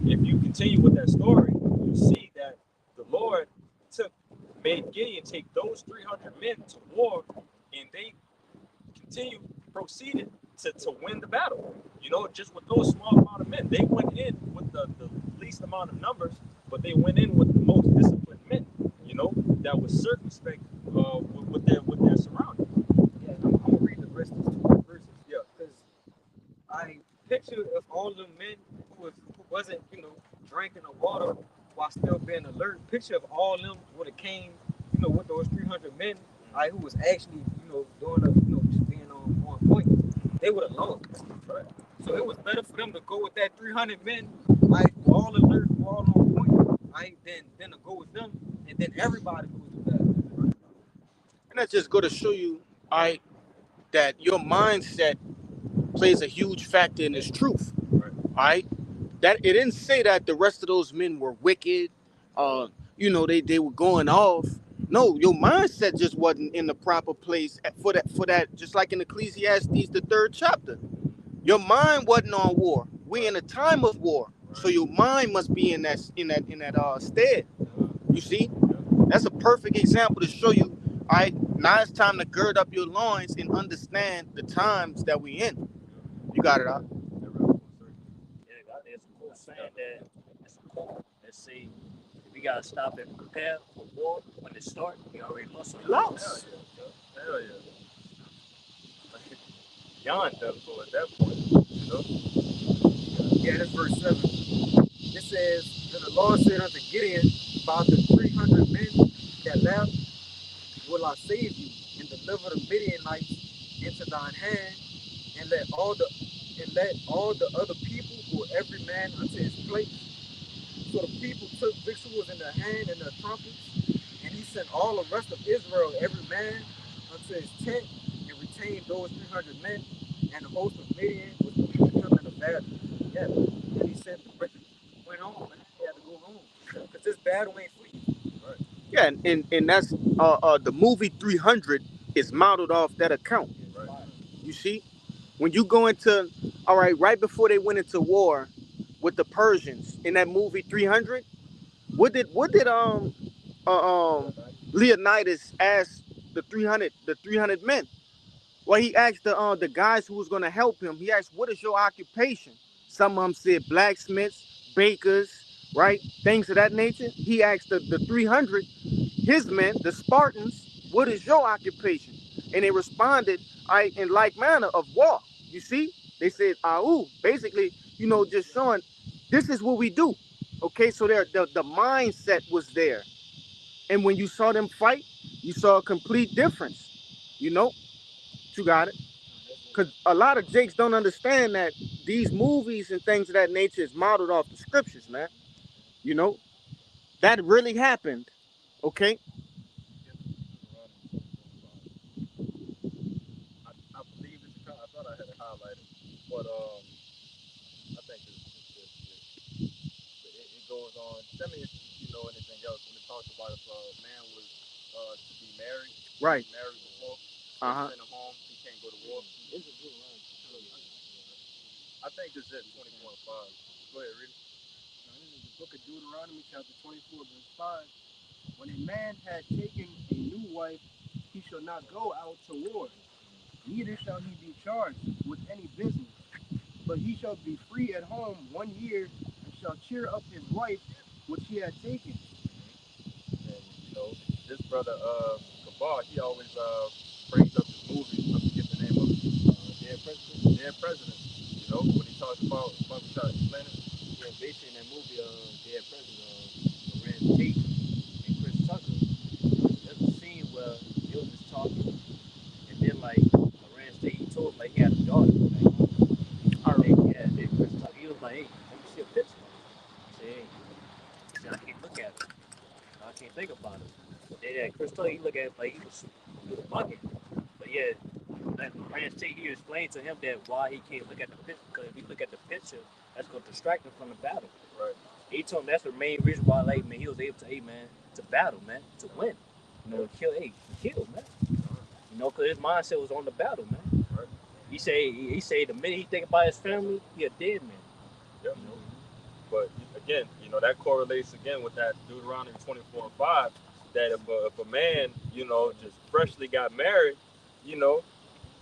if you continue with that story, you see that the Lord made Gideon take those 300 men to war, and they proceeded to win the battle. Just with those small amount of men, they went in with the least amount of numbers, but they went in with the most disciplined men, you know, that was circumspect with their surroundings. Yeah, I'm gonna read the rest of these 2 verses. Yeah. Because I picture if all of them men who wasn't, you know, drinking the water while still being alert, picture if all of them would have came, you know, with those 300 men, who was actually, you know, doing a, you know, just being on point, they would have lost. Right. So it was better for them to go with that 300 men, who all alert, who all on point, than to go with them, and then everybody goes to battle. Right. And that just go to show you, that your mindset plays a huge factor in this truth. Right. That it didn't say that the rest of those men were wicked, you know, they were going off. No, your mindset just wasn't in the proper place for that. Just like in Ecclesiastes, the 3rd chapter, your mind wasn't on war. We're in a time of war, so your mind must be in that stead. You see, that's a perfect example to show you. All right, now it's time to gird up your loins and understand the times that we in. You got it out. Yeah, there's a quote saying that it's a quote that say we gotta stop and prepare for war when it starts. You already lost. Hell yeah. Beyond that for at that point, you know. Yeah, that's verse 7. It says, "Then the Lord said unto Gideon, about the 300 men that left, will I save you, and deliver the Midianites into thine hand, and let all the other people go every man unto his place." So the people took victuals in their hand and their trumpets, and he sent all the rest of Israel, every man unto his tent, and retained those 300 men, and the host of Midian was with him in the battle. Yeah, and he said, went on, man. He had to go home, because this battle ain't for you. Right. Yeah, and that's the movie 300 is modeled off that account. Right. You see, when you go into, all right before they went into war with the Persians in that movie 300, what did Leonidas ask the 300 men? Well, he asked the guys who was going to help him. He asked, "What is your occupation?" Some of them said blacksmiths, bakers, right? Things of that nature. He asked the 300, his men, the Spartans, "What is your occupation?" And they responded, in like manner of war. You see, they said, "Ahu," basically, you know, just showing this is what we do. Okay, so the mindset was there, and when you saw them fight, you saw a complete difference. You know. You got it. Because a lot of Jakes don't understand that these movies and things of that nature is modeled off the scriptures, man. You know, that really happened. Okay. I believe it's. I thought I had it highlighted, but I think it goes on. Tell me if you know anything else when it talks about if a man was to be married, right? Married before, send him home. He can't go to war. I think this is 24 and 5. Go ahead, read it. Now, this is the book of Deuteronomy, chapter 24, verse 5. When a man had taken a new wife, he shall not go out to war, neither shall he be charged with any business, but he shall be free at home 1 year, and shall cheer up his wife which he had taken. And you know, this brother Kabar, he always brings up this movie. I forget the name of it. Dead President. You know, when he talks about try to explain it. Yeah, basically in that movie, Dead President, Lorenz Tate and Chris Tucker, there's a scene where they was just talking, and then like Lorenz Tate, he told him like he had a daughter. Chris Tucker, he was like, "Hey, let me see a picture." He said, "Hey," he said, "I can't look at it. I can't think about it." But then Chris Tucker, he looked at it like he was bugging. But yeah, Lorenz Tate, he explained to him that why he can't look at the picture, because if he look at the picture, that's going to distract him from the battle. Right. He told him that's the main reason why, like, man, he was able to battle, man, to win. You know, kill, man. You know, because his mindset was on the battle, man. Right. He say the minute he think about his family, he a dead man. Yep. You know? But again, you know, that correlates again with that Deuteronomy 24 and 5, that if a man, you know, just freshly got married, you know,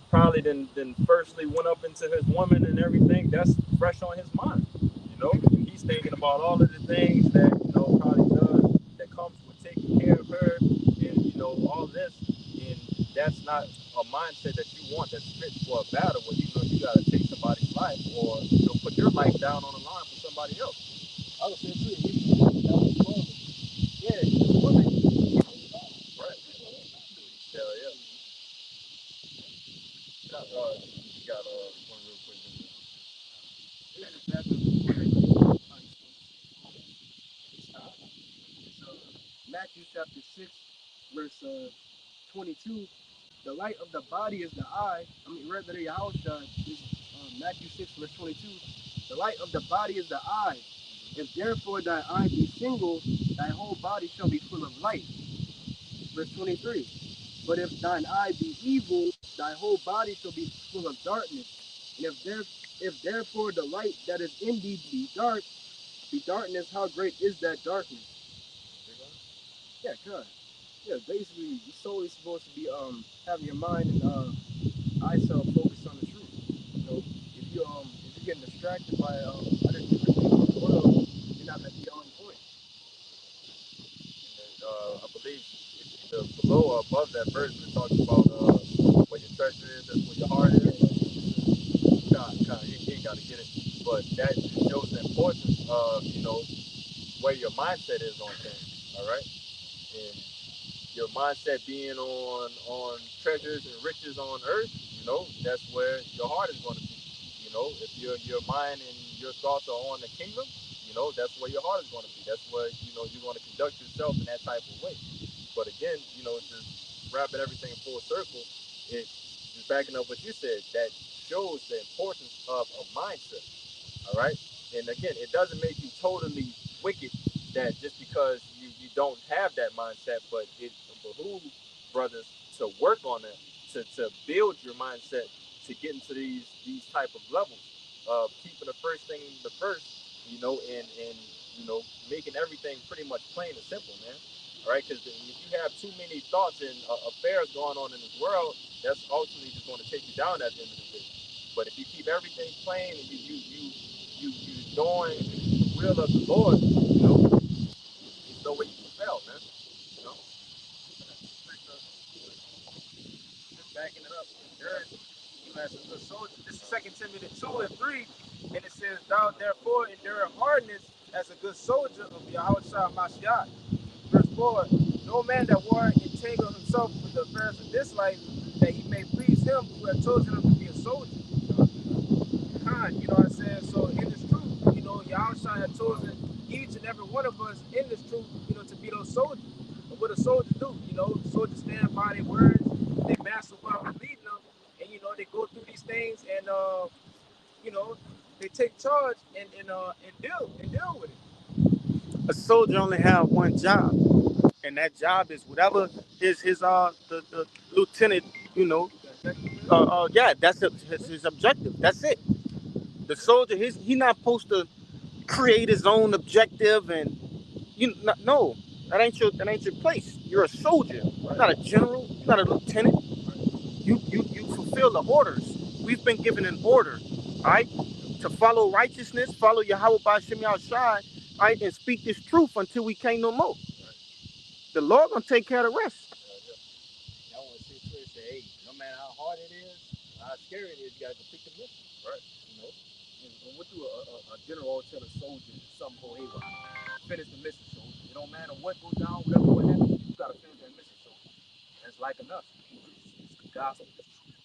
probably then firstly went up into his woman and everything, that's fresh on his mind. You know, he's thinking about all of the things that, you know, know, probably does that comes with taking care of her and, you know, all this. And that's not a mindset that you want that's fit for a battle where, you know, you got to take somebody's life or, you know, put your life down on the line for somebody else. I would say too, yeah, woman. Right. Hell yeah. You got one real quick. Matthew chapter 6, verse 22. The light of the body is the eye. I mean, rather than Yahushua, Matthew 6, verse 22. The light of the body is the eye. If therefore thy eye be single, thy whole body shall be full of light. Verse 23. But if thine eye be evil, thy whole body shall be full of darkness. And if therefore the light that is in thee be darkness, how great is that darkness? Yeah, good. Yeah, basically, your soul is supposed to be having your mind and eye cell focused on the truth. You know, if you're getting distracted by other different things in the world, you're not gonna be on point. I believe the below or above that verse it talks about where your treasure is, that's where your heart is. You ain't gotta get it, but that shows the importance of, you know, where your mindset is on things. All right, and your mindset being on treasures and riches on earth, you know, that's where your heart is going to be. You know, if your mind and your thoughts are on the kingdom, you know, that's where your heart is going to be. That's where, you know, you're going to conduct yourself in that type of way. But again, you know, just wrapping everything full circle, it just backing up what you said, that shows the importance of a mindset. All right. And again, it doesn't make you totally wicked that just because you don't have that mindset, but it behooves brothers to work on it, to build your mindset to get into these type of levels of keeping the first thing the first, you know, and you know, making everything pretty much plain and simple, man. All right, because if you have too many thoughts and affairs going on in this world, that's ultimately just going to take you down at the end of the day. But if you keep everything plain and you doing the will of the Lord, you know, there's no way you can fail, man. You know, Just backing it up. You know, as a good soldier. This is 2 Timothy 2:3, and it says, "Thou therefore endure hardness as a good soldier of Yahushua Mashiach." Verse 4, "No man that war entangle himself with the affairs of this life, that he may please him who had chosen him to be a soldier." You know what I'm saying? So in this truth, you know, Yahushua had chosen each and every one of us in this truth, you know, to be those soldiers. But what do soldiers do? You know, soldiers stand by their words, they master while we're leading them, and you know, they go through these things and you know, they take charge and deal with it. A soldier only have one job, and that job is whatever his the lieutenant, you know, yeah, that's his objective. That's it. The soldier, he not supposed to create his own objective, and no, that ain't your place. You're a soldier, not a general, not a lieutenant. You fulfill the orders. We've been given an order, all right, to follow righteousness, follow Yahweh Ba'Shem Yahushai, all right, and speak this truth until we can't no more. The Lord gonna take care of the rest. Y'all want to see to it, say, hey, no matter how hard it is, how scary it is, you got to complete the mission, right? You know, and what do a general tell a soldier if something go haywire? Finish the mission, soldier. It don't matter what goes down, whatever what happens, you got to finish that mission, soldier. That's like enough. It's the gospel, it's truth.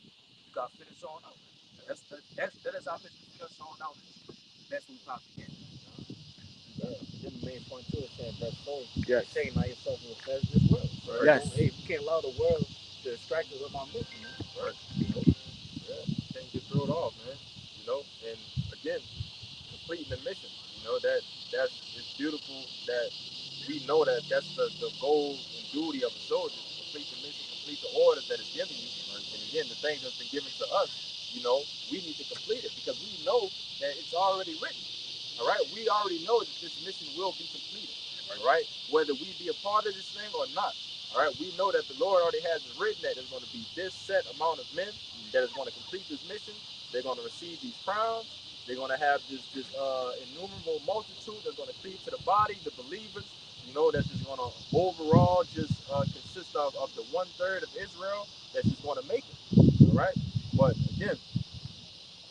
You got to finish on out. That is our mission. Finish on out. That's what we probably get. Then the main point too is saying best forward. Yes. Saying by yourself in this world. Right? Yes. Hey, we can't allow the world to distract us from our mission, man. right? You know, yeah, things get thrown off, man. You know, and again, completing the mission. You know, that's it's beautiful that we know that that's the goal and duty of a soldier: complete the mission, complete the order that is given you. And again, the things that's been given to us, you know, we need to complete it because we know that it's already written. All right, we already know that this mission will be completed. All right, whether we be a part of this thing or not. All right, we know that the Lord already has it written that there's going to be this set amount of men that is going to complete this mission. They're going to receive these crowns, They're gonna have this innumerable multitude that's gonna cleave to the body, the believers. You know, that's just gonna overall just consist of the 1/3 of Israel that's just gonna make it. All right. But again,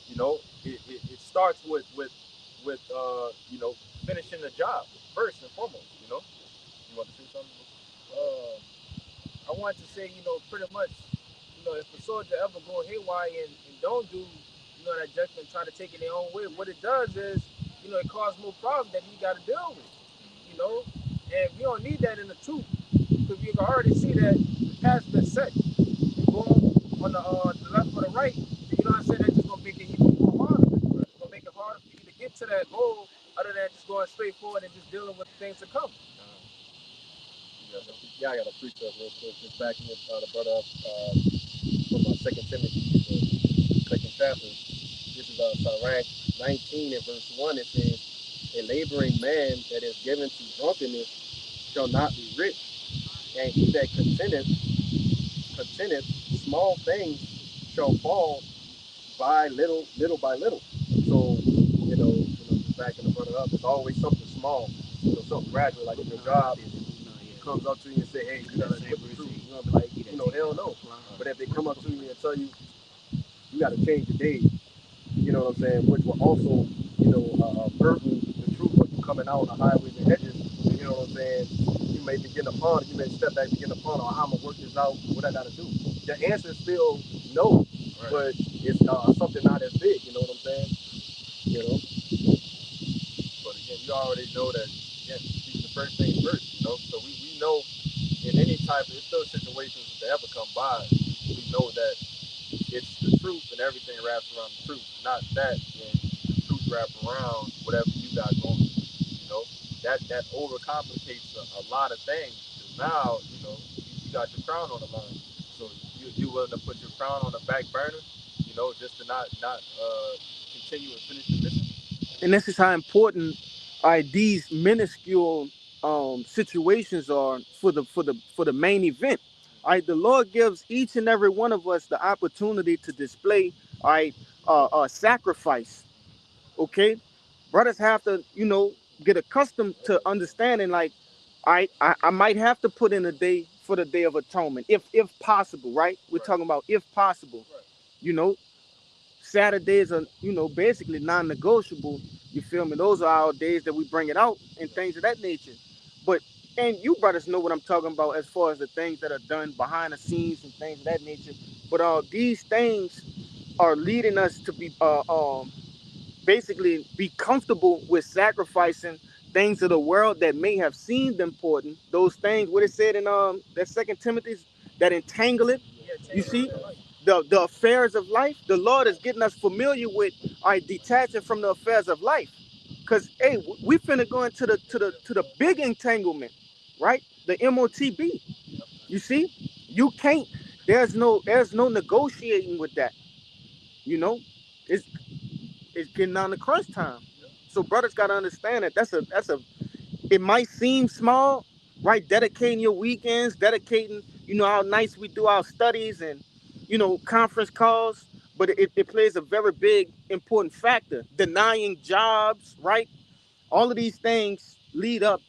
you know, it starts with you know, finishing the job first and foremost. You know, you want to say something? Uh, I want to say, pretty much, if a soldier ever go haywire and don't do, that judgment, try to take it their own way, what it does is, it causes more problems that he got to deal with, and we don't need that in the truth, because we can already see that the path's been set. You go on the left or the right, you know what I'm saying? That's just gonna make it even more harder. It's gonna make it harder for you to get to that goal, other than just going straight forward and just dealing with the things to come. Yeah, I got a precept real quick. Just backing the brother up from 2 Timothy, the second chapter. This is Sirach 19 and verse 1. It says, "A laboring man that is given to drunkenness shall not be rich, and he that contenteth small things shall fall by little by little." So, just backing the brother up, it's always something small, something gradual, like if your job comes up to you and say, "Hey, you gotta quit the truth," you're gonna be like, hell no. But if they come up to you and tell you, you gotta change your days, you know what I'm saying, which will also, burden the truth of you coming out on the highways and hedges, you know what I'm saying, you may begin upon it, you may step back, begin upon it, or how I'm gonna work this out, what I gotta do. The answer is still no, right, but it's something not as big, you know what I'm saying, But again, you already know that, again, keep the first things first, so we know in any type of, if those situations that ever come by, we know that it's the truth and everything wraps around the truth, not that when the truth wraps around whatever you got going. That overcomplicates a lot of things, because now, you got your crown on the line. So you willing to put your crown on the back burner, just to not continue and finish the mission. And this is how important these minuscule situations are for the main event. All right, the Lord gives each and every one of us the opportunity to display, all right, sacrifice. Okay, brothers have to, get accustomed to understanding, like, I might have to put in a day for the Day of Atonement, if possible, right? We're talking about if possible. You know, Saturdays are, basically non-negotiable. You feel me? Those are our days that we bring it out and things of that nature. But and you brothers know what I'm talking about as far as the things that are done behind the scenes and things of that nature. But these things are leading us to be basically be comfortable with sacrificing things of the world that may have seemed important. Those things, what it said in that 2 Timothy, that entangle it. You see, the affairs of life. The Lord is getting us familiar with, detaching from the affairs of life. Cause hey, we finna go into the big entanglement, right? The MOTB. You see, you can't. There's no negotiating with that. You know, it's it's getting on the crunch time. So brothers gotta understand that that's a it might seem small, right? Dedicating your weekends, dedicating, how nice we do our studies and conference calls, but it plays a very big important factor. Denying jobs, right? All of these things lead up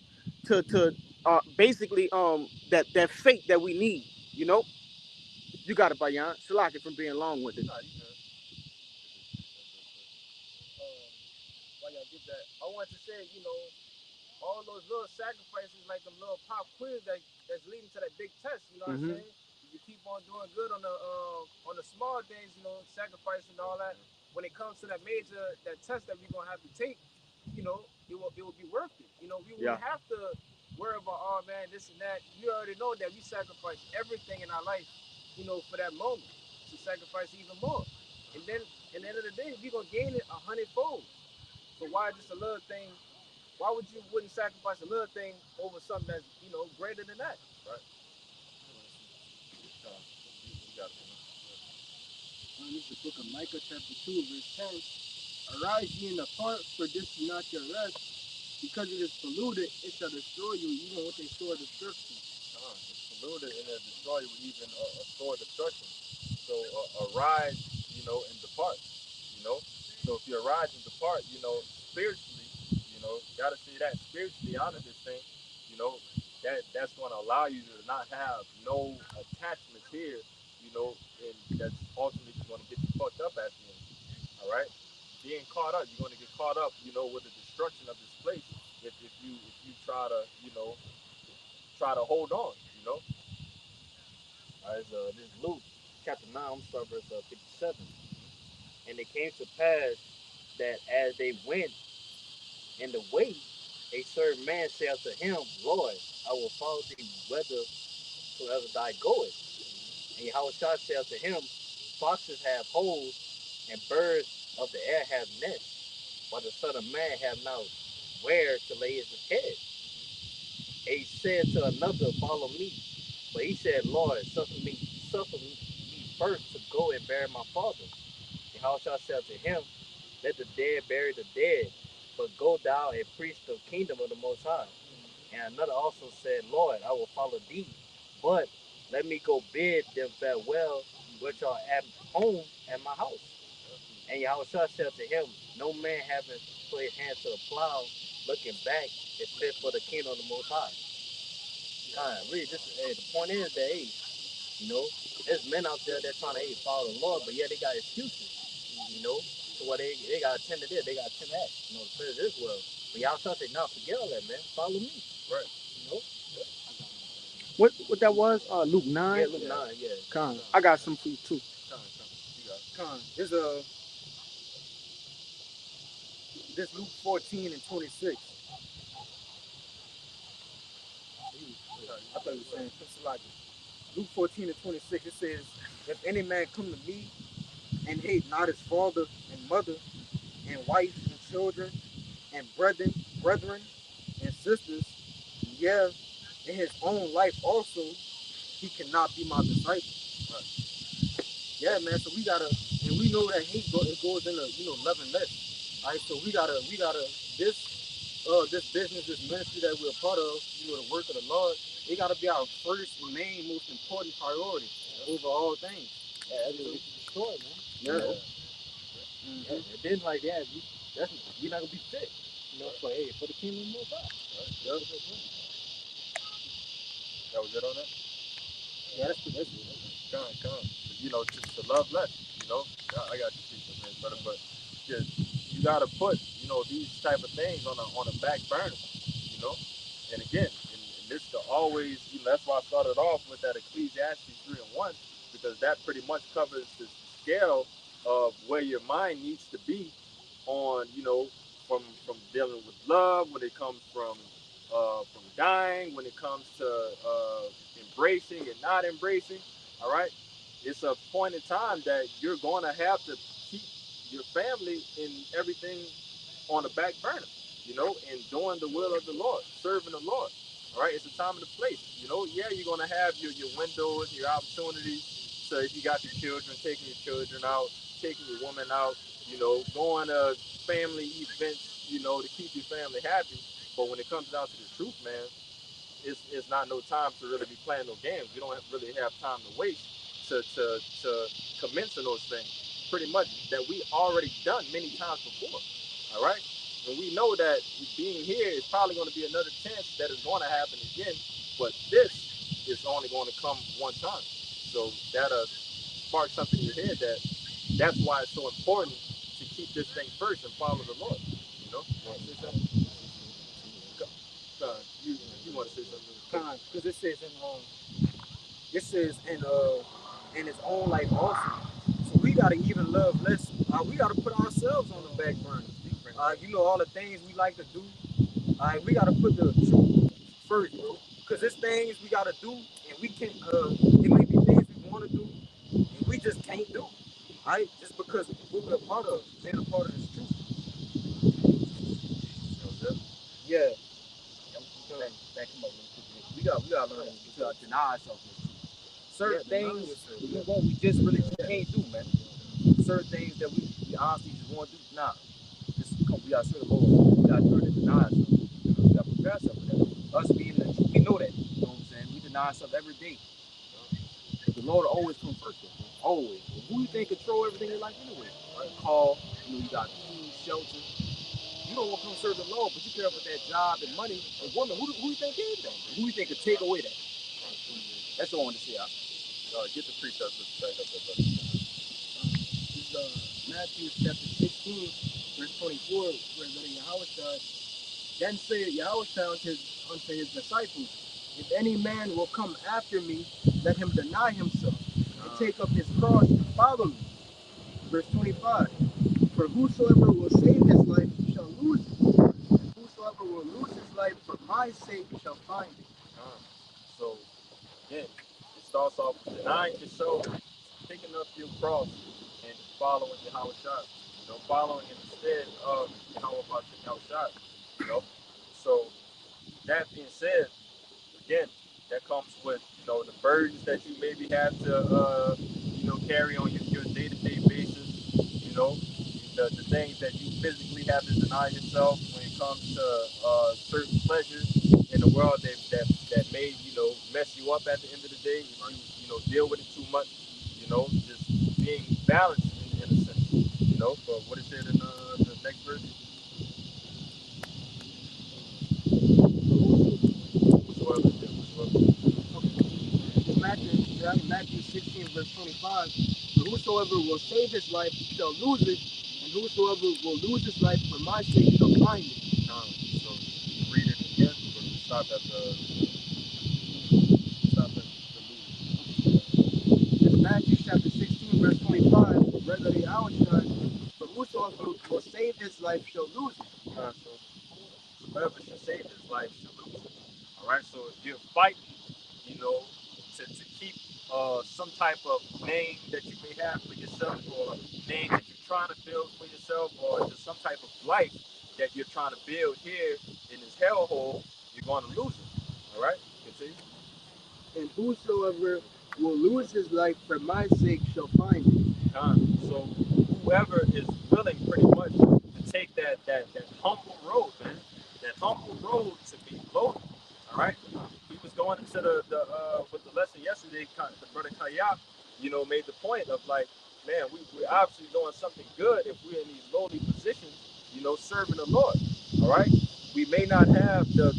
to basically that fate that we need, you know. You got it, Bayan. Salaki from being long with it. Why y'all get that? I want to say, all those little sacrifices, like them little pop quiz that's leading to that big test. You know what I'm saying? If you keep on doing good on the small things, sacrificing and all that. When it comes to that test that we're gonna have to take, it will be worth it. We won't have to worry about, oh man, this and that. You already know that we sacrifice everything in our life, for that moment to sacrifice even more. And then at the end of the day, we're gonna gain it 100-fold. So why just a little thing? Why wouldn't sacrifice a little thing over something that's greater than that? Right. This is the book of Micah, chapter 2, verse 10. Arise ye in the part, for this is not your rest. Because it is polluted, it shall destroy you, even with a sword of destruction. It's polluted and it destroy you with even a sword of destruction. So arise, and depart. So if you're rising apart, spiritually, gotta see that spiritually out of this thing, that's going to allow you to not have no attachments here, and that's ultimately going to get you fucked up at the end. All right, being caught up, you're going to get caught up, with the destruction of this place if you try to, hold on, All right, so this is Luke chapter 9, I'm starting verse 57. And it came to pass that as they went in the way, a certain man said unto him, Lord, I will follow thee whithersoever thou goest. And Yahushua said unto him, Foxes have holes, and birds of the air have nests, but the Son of Man have not where to lay his head. And he said to another, Follow me. But he said, Lord, suffer me first to go and bury my father. And Yahushua said unto him, Let the dead bury the dead, but go thou and preach the kingdom of the Most High. And another also said, Lord, I will follow thee, but let me go bid them farewell, which are at home at my house. And Yahushua said to him, No man having put his hand to the plow, looking back, is fit for the kingdom of the Most High. Really, the point is that, there's men out there that trying to follow the Lord, but yeah, they got excuses, so what they got to attend to this, they got to attend to that, the spirit of this world. But y'all try to say, nah, forget all that, man. Follow me. Right. What that was? Luke 9? Yeah, Luke 9, yeah. Con. I got some for you too. Con. This Luke 14 and 26. I thought you were saying Christological. Luke 14 and 26, it says, If any man come to me and hate not his father and mother and wife and children and brethren and sisters, yeah, in his own life also, he cannot be my disciple. Right. Yeah, man. So we gotta, and we know that hate goes in a loving list. All right. So we gotta this business, this ministry that we're a part of, the work of the Lord, it gotta be our first, main, most important priority over all things. Yeah, that's what we can destroy, man. Yeah. It been like that. We're not gonna be fit. For the kingdom of the Most High. That was it on that? Yeah, that's good. Come. To love less, I got you, brother, but yeah, you gotta put, these type of things on a back burner, and again, and this to always, that's why I started off with that Ecclesiastes 3 and 1, because that pretty much covers the scale of where your mind needs to be on, from dealing with love, when it comes from dying, when it comes to embracing and not embracing. All right, it's a point in time that you're going to have to keep your family and everything on the back burner, and doing the will of the Lord, serving the Lord. All right, it's a time and a place. Yeah, you're going to have your windows, your opportunities. So if you got your children, taking your children out, taking your woman out, going to family events, to keep your family happy. But when it comes down to the truth, man, it's not no time to really be playing no games. We don't really have time to waste to commence on those things. Pretty much that we already done many times before. All right, and we know that being here is probably going to be another chance that is going to happen again. But this is only going to come one time. So that spark something in your head that's why it's so important to keep this thing first and follow the Lord. You want to say something? You want to say something? Because it says in his own life also. So we gotta even love less. We gotta put ourselves on the back burner. All the things we like to do. We gotta put the truth first, bro. Because there's things we gotta do, and we can't. It might be things we want to do, and we just can't do. Just because we're a part of, being a part of this truth. Yeah. Back him up real quick. We gotta learn to deny ourselves. Certain things we just really can't do, man. Certain things that we honestly just want to do. Nah. We gotta serve the Lord. We gotta learn to deny ourselves. We gotta prepare ourselves for that. Us being the truth, we know that. You know what I'm saying? We deny ourselves every day. Lord always comes first, though, bro. Always. Who you think control everything in life anyway? Right? Call, you got food, shelter. You don't want to come serve the Lord, but you care about that job and money and woman. Who you think gave that? Who you think could take away that? That's all I want to say. Get the precepts back up there, brother. This is Matthew chapter 16, verse 24, where Yahweh then said Yahweh unto his disciples, if any man will come after me, let him deny himself and take up his cross and follow me. Verse 25, for whosoever will save his life shall lose it, and whosoever will lose his life for my sake shall find it. So, again, it starts off with denying yourself, picking up your cross, and following Yahweh Shai. Following instead of Yahweh Shai. So, that being said, again, that comes with, the burdens that you maybe have to, carry on your day-to-day basis, the things that you physically have to deny yourself when it comes to certain pleasures in the world that may, mess you up at the end of the day if you, deal with it too much, just being balanced in a sense, but what it said in the next verse? Whatsoever. Matthew 16, verse 25, for whosoever will save his life shall lose it, and whosoever will lose his life for my sake shall find it. So read it again. We're going to stop at the It's Matthew chapter 16, verse 25, rather the hour shine, for whosoever will save his life shall lose it. So whoever should save his life should lose it. All right. So if you're fighting, to keep some type of name that you may have for yourself, or name that you're trying to build for yourself, or just some type of life that you're trying to build here in this hellhole, you're going to lose it. All right. Continue. And whosoever will lose his life for my sake shall find it. So whoever is willing pretty much to take that humble road, man, that humble road to be loaded. All right. He was going into the with the lesson yesterday. The brother Kayab, made the point of like, man, we're obviously doing something good if we're in these lowly positions, serving the Lord. All right. We may not have the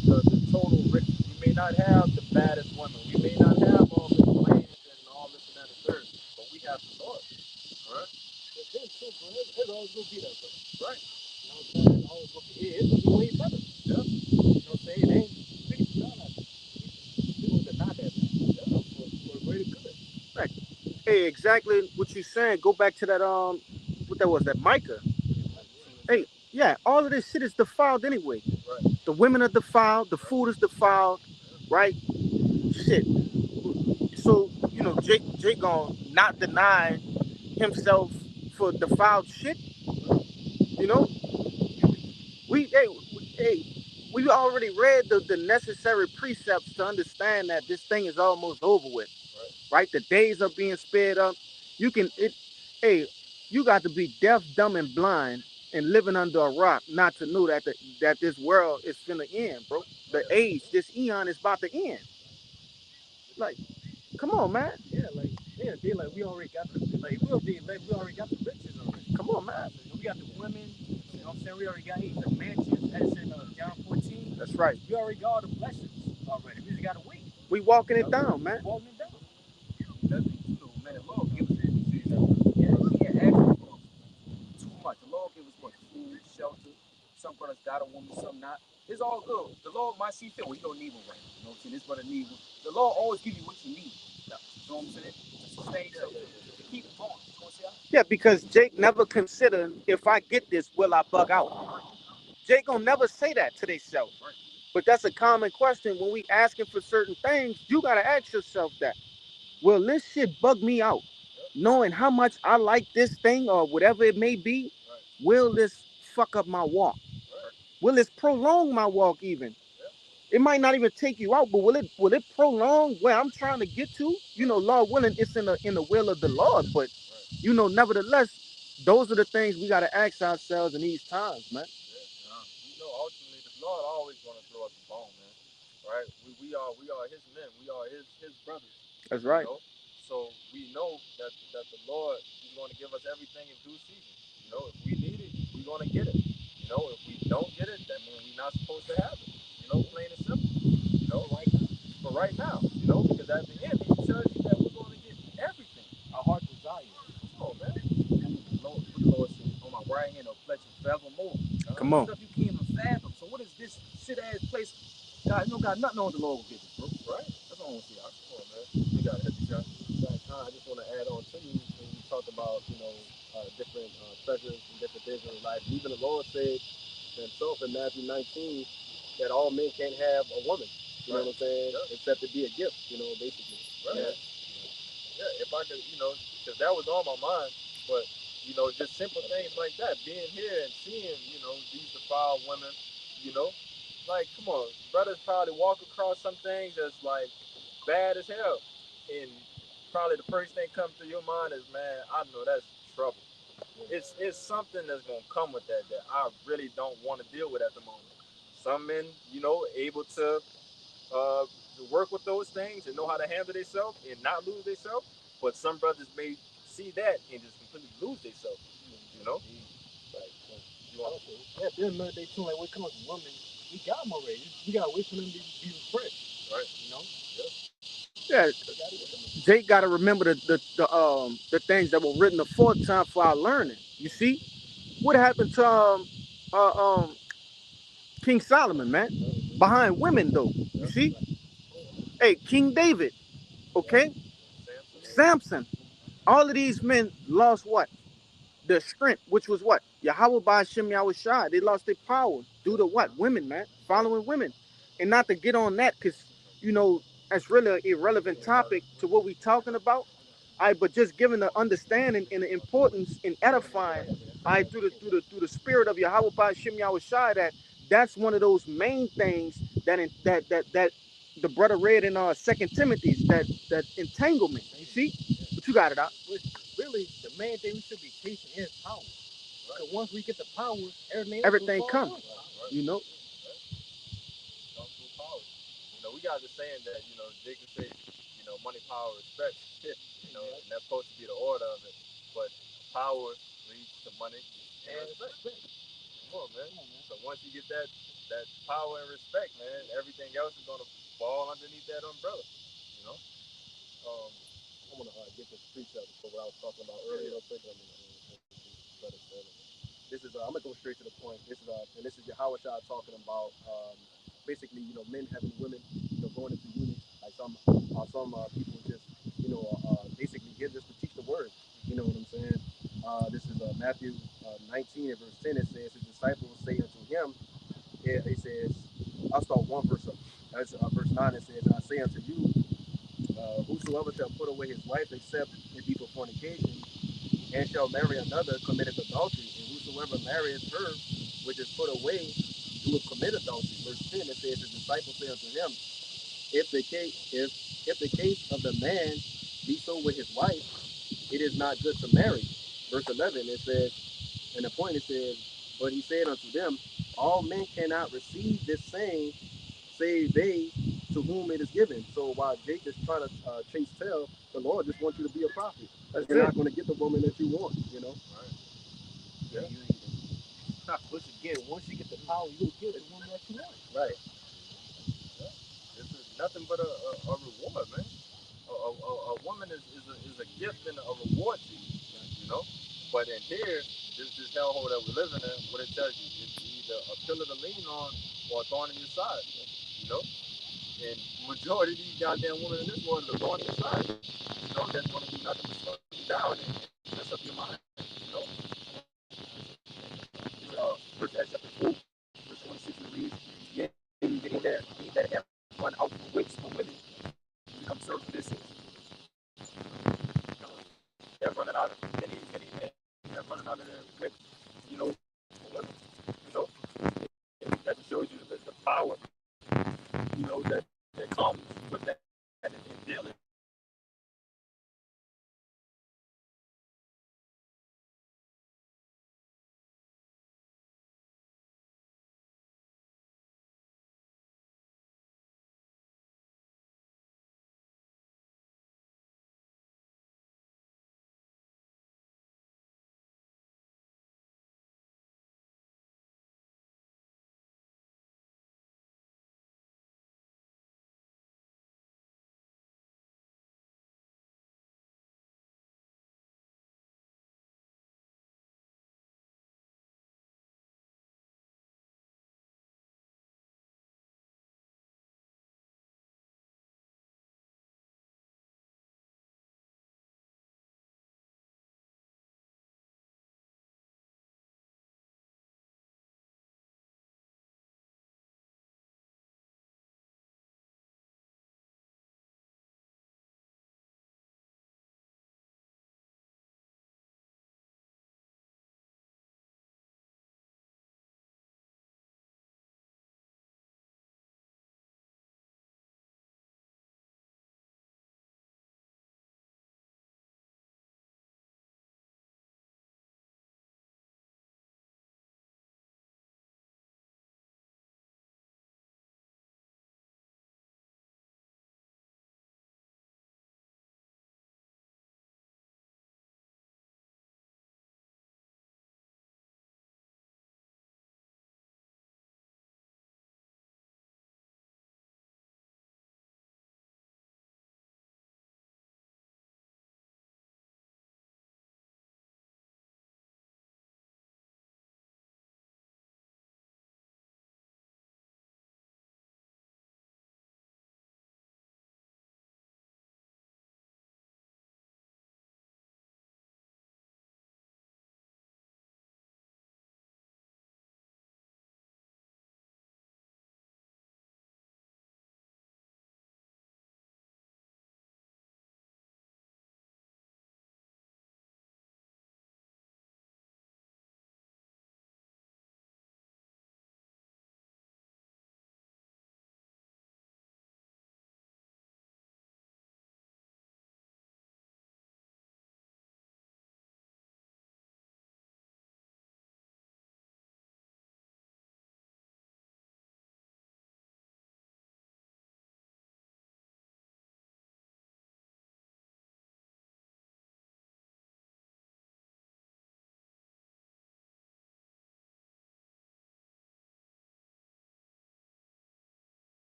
total riches. We may not have the baddest women. We may not have all the land and all this and that and third, but we have the Lord. All right. It's always gonna be that, bro. Right. It's always gonna be. It's gonna be way better. Yeah. You know what I'm saying? It ain't fixed down like that. People deny that, man. Yeah. For the greater good. Right. Hey, exactly what you're saying. Go back to that what that was, that Micah. Hey, yeah, all of this shit is defiled anyway. Right. The women are defiled, the food is defiled, right? Shit. So, Jake gonna not deny himself for defiled shit. We already read the necessary precepts to understand that this thing is almost over with. Right? The days are being sped up. You got to be deaf, dumb, and blind and living under a rock not to know that this world is finna end, bro. The age, this eon is about to end. Like, come on, man. Yeah, be like we already got the we already got the riches already. Come on, man. We got the women. You know what I'm saying? We already got the mansions. That's in John 14. That's right. We already got all the blessings already. We just gotta wait. We walking it down, man. Walking it down. That's man. The Lord gives us everything. Yeah, we can't ask for too much. The Lord gives us what? Food, shelter. Some brothers got a woman, some not. It's all good. The Lord might see fit. Well, you don't need one right now. You know what I'm saying? This brother needs one. The Lord always give you what you need. You know what I'm saying? To sustain yourself. To keep it going. You know what I'm saying? Yeah, because Jake never considered, if I get this, will I bug out? Jake gonna never say that to themselves. But that's a common question when we asking for certain things. You gotta ask yourself that. Will this shit bug me out? Knowing how much I like this thing or whatever it may be, will this fuck up my walk? Will this prolong my walk even? It might not even take you out, but will it prolong where I'm trying to get to? Lord willing, it's in the will of the Lord. But nevertheless, those are the things we gotta ask ourselves in these times, man. Ultimately, the Lord always gonna throw us a bone, man. Right? We are His men. We are His brothers. That's right. So we know that the Lord is going to give us everything in due season. You know, if we need it, we're going to get it. You know, if we don't get it, that means we're not supposed to have it. You know, plain and simple. You know, for right now. You know, because at the end, He tells you that we're going to get everything. Our heart desire. Come on, man. Lord, what the Lord said, on my right hand of pleasure forevermore. Come on. Stuff you can't even fathom. So what is this shit ass place? God, you don't got nothing on the Lord will give us, bro. Right? That's all I want to see. Come on, man. You got it, shot. I just want to add on to you when you talked about, different treasures and different things in life. Even the Lord said himself in Matthew 19 that all men can't have a woman. You know what I'm saying? Yeah. Except it be a gift, basically. Right. Yeah, if I could, because that was on my mind, but, just simple things like that, being here and seeing, these defiled women, like, come on, brothers probably walk across some things that's, like, bad as hell, and probably the first thing comes to your mind is, man, I know that's trouble. It's something that's going to come with that I really don't want to deal with at the moment. Some men, able to work with those things and know how to handle themselves and not lose themselves. But some brothers may see that and just completely lose themselves. Like, you want Yeah, at the end of the day, too, like, when it comes to women, we got them already. We got to wait for them to be refreshed. right? Yeah, Jake got to remember the things that were written aforetime for our learning. You see, what happened to King Solomon, man? Behind women, though. You see, hey, King David, okay, Samson. All of these men lost what? Their strength, which was what? Yahweh by Hashem Yahushua. They lost their power due to what? Women, man. Following women. And not to get on that, because, that's really an irrelevant topic to what we're talking about. But just giving the understanding and the importance in edifying, through the spirit of Yahweh by Hashem Yahushua, that's one of those main things that the brother read in Second Timothy, that entanglement. You see? But you got it out. Really, the main thing we should be chasing is power. Because once we get the power, Everything comes. Comes through power. We got the saying that, Jacob said, money, power, respect, and that's supposed to be the order of it. But power leads to money and respect. Come on, man. So once you get that power and respect, man, everything else is gonna fall underneath that umbrella. I want to get this precept for what I was talking about earlier. Real quick. This is I'm gonna go straight to the point. This is Yahweh Shah talking about basically, men having women, going into units. Like some people just, basically here just to teach the word. You know what I'm saying? This is Matthew 19 and verse 10. It says, his disciples say unto him, it says, I'll start one verse up. That's verse 9. It says, and I say unto you, whosoever shall put away his wife except it be for fornication, and shall marry another, committeth adultery. And whosoever marrieth her which is put away doeth commit adultery. Verse 10, it says, his disciples say unto him, if the case of the man be so with his wife, it is not good to marry. Verse 11, it says, and the point it says, but he said unto them, all men cannot receive this saying, save they to whom it is given. So while Jake is trying to chase tail, the Lord just wants you to be a prophet. You're not going to get the woman that you want, Right. Yeah. But again, once you get the power, you'll get the woman that you want. Right. Yeah. This is nothing but a reward, man. A woman is a gift and a reward to you, But in here, this hellhole that we're living in, what it tells you, it's either a pillar to lean on or a thorn in your side, And majority of these goddamn women in this world are a thorn in your side. That's going to do nothing but slow you down and mess up your mind, Verse chapter 4, verse 26 reads, yet they need that have one out for weights for women. Become served for this. They're running out of many men. They're running out of their women, for women. And that shows you the power, that comes with that and dealing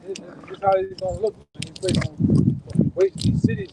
This is how it's gonna look. These cities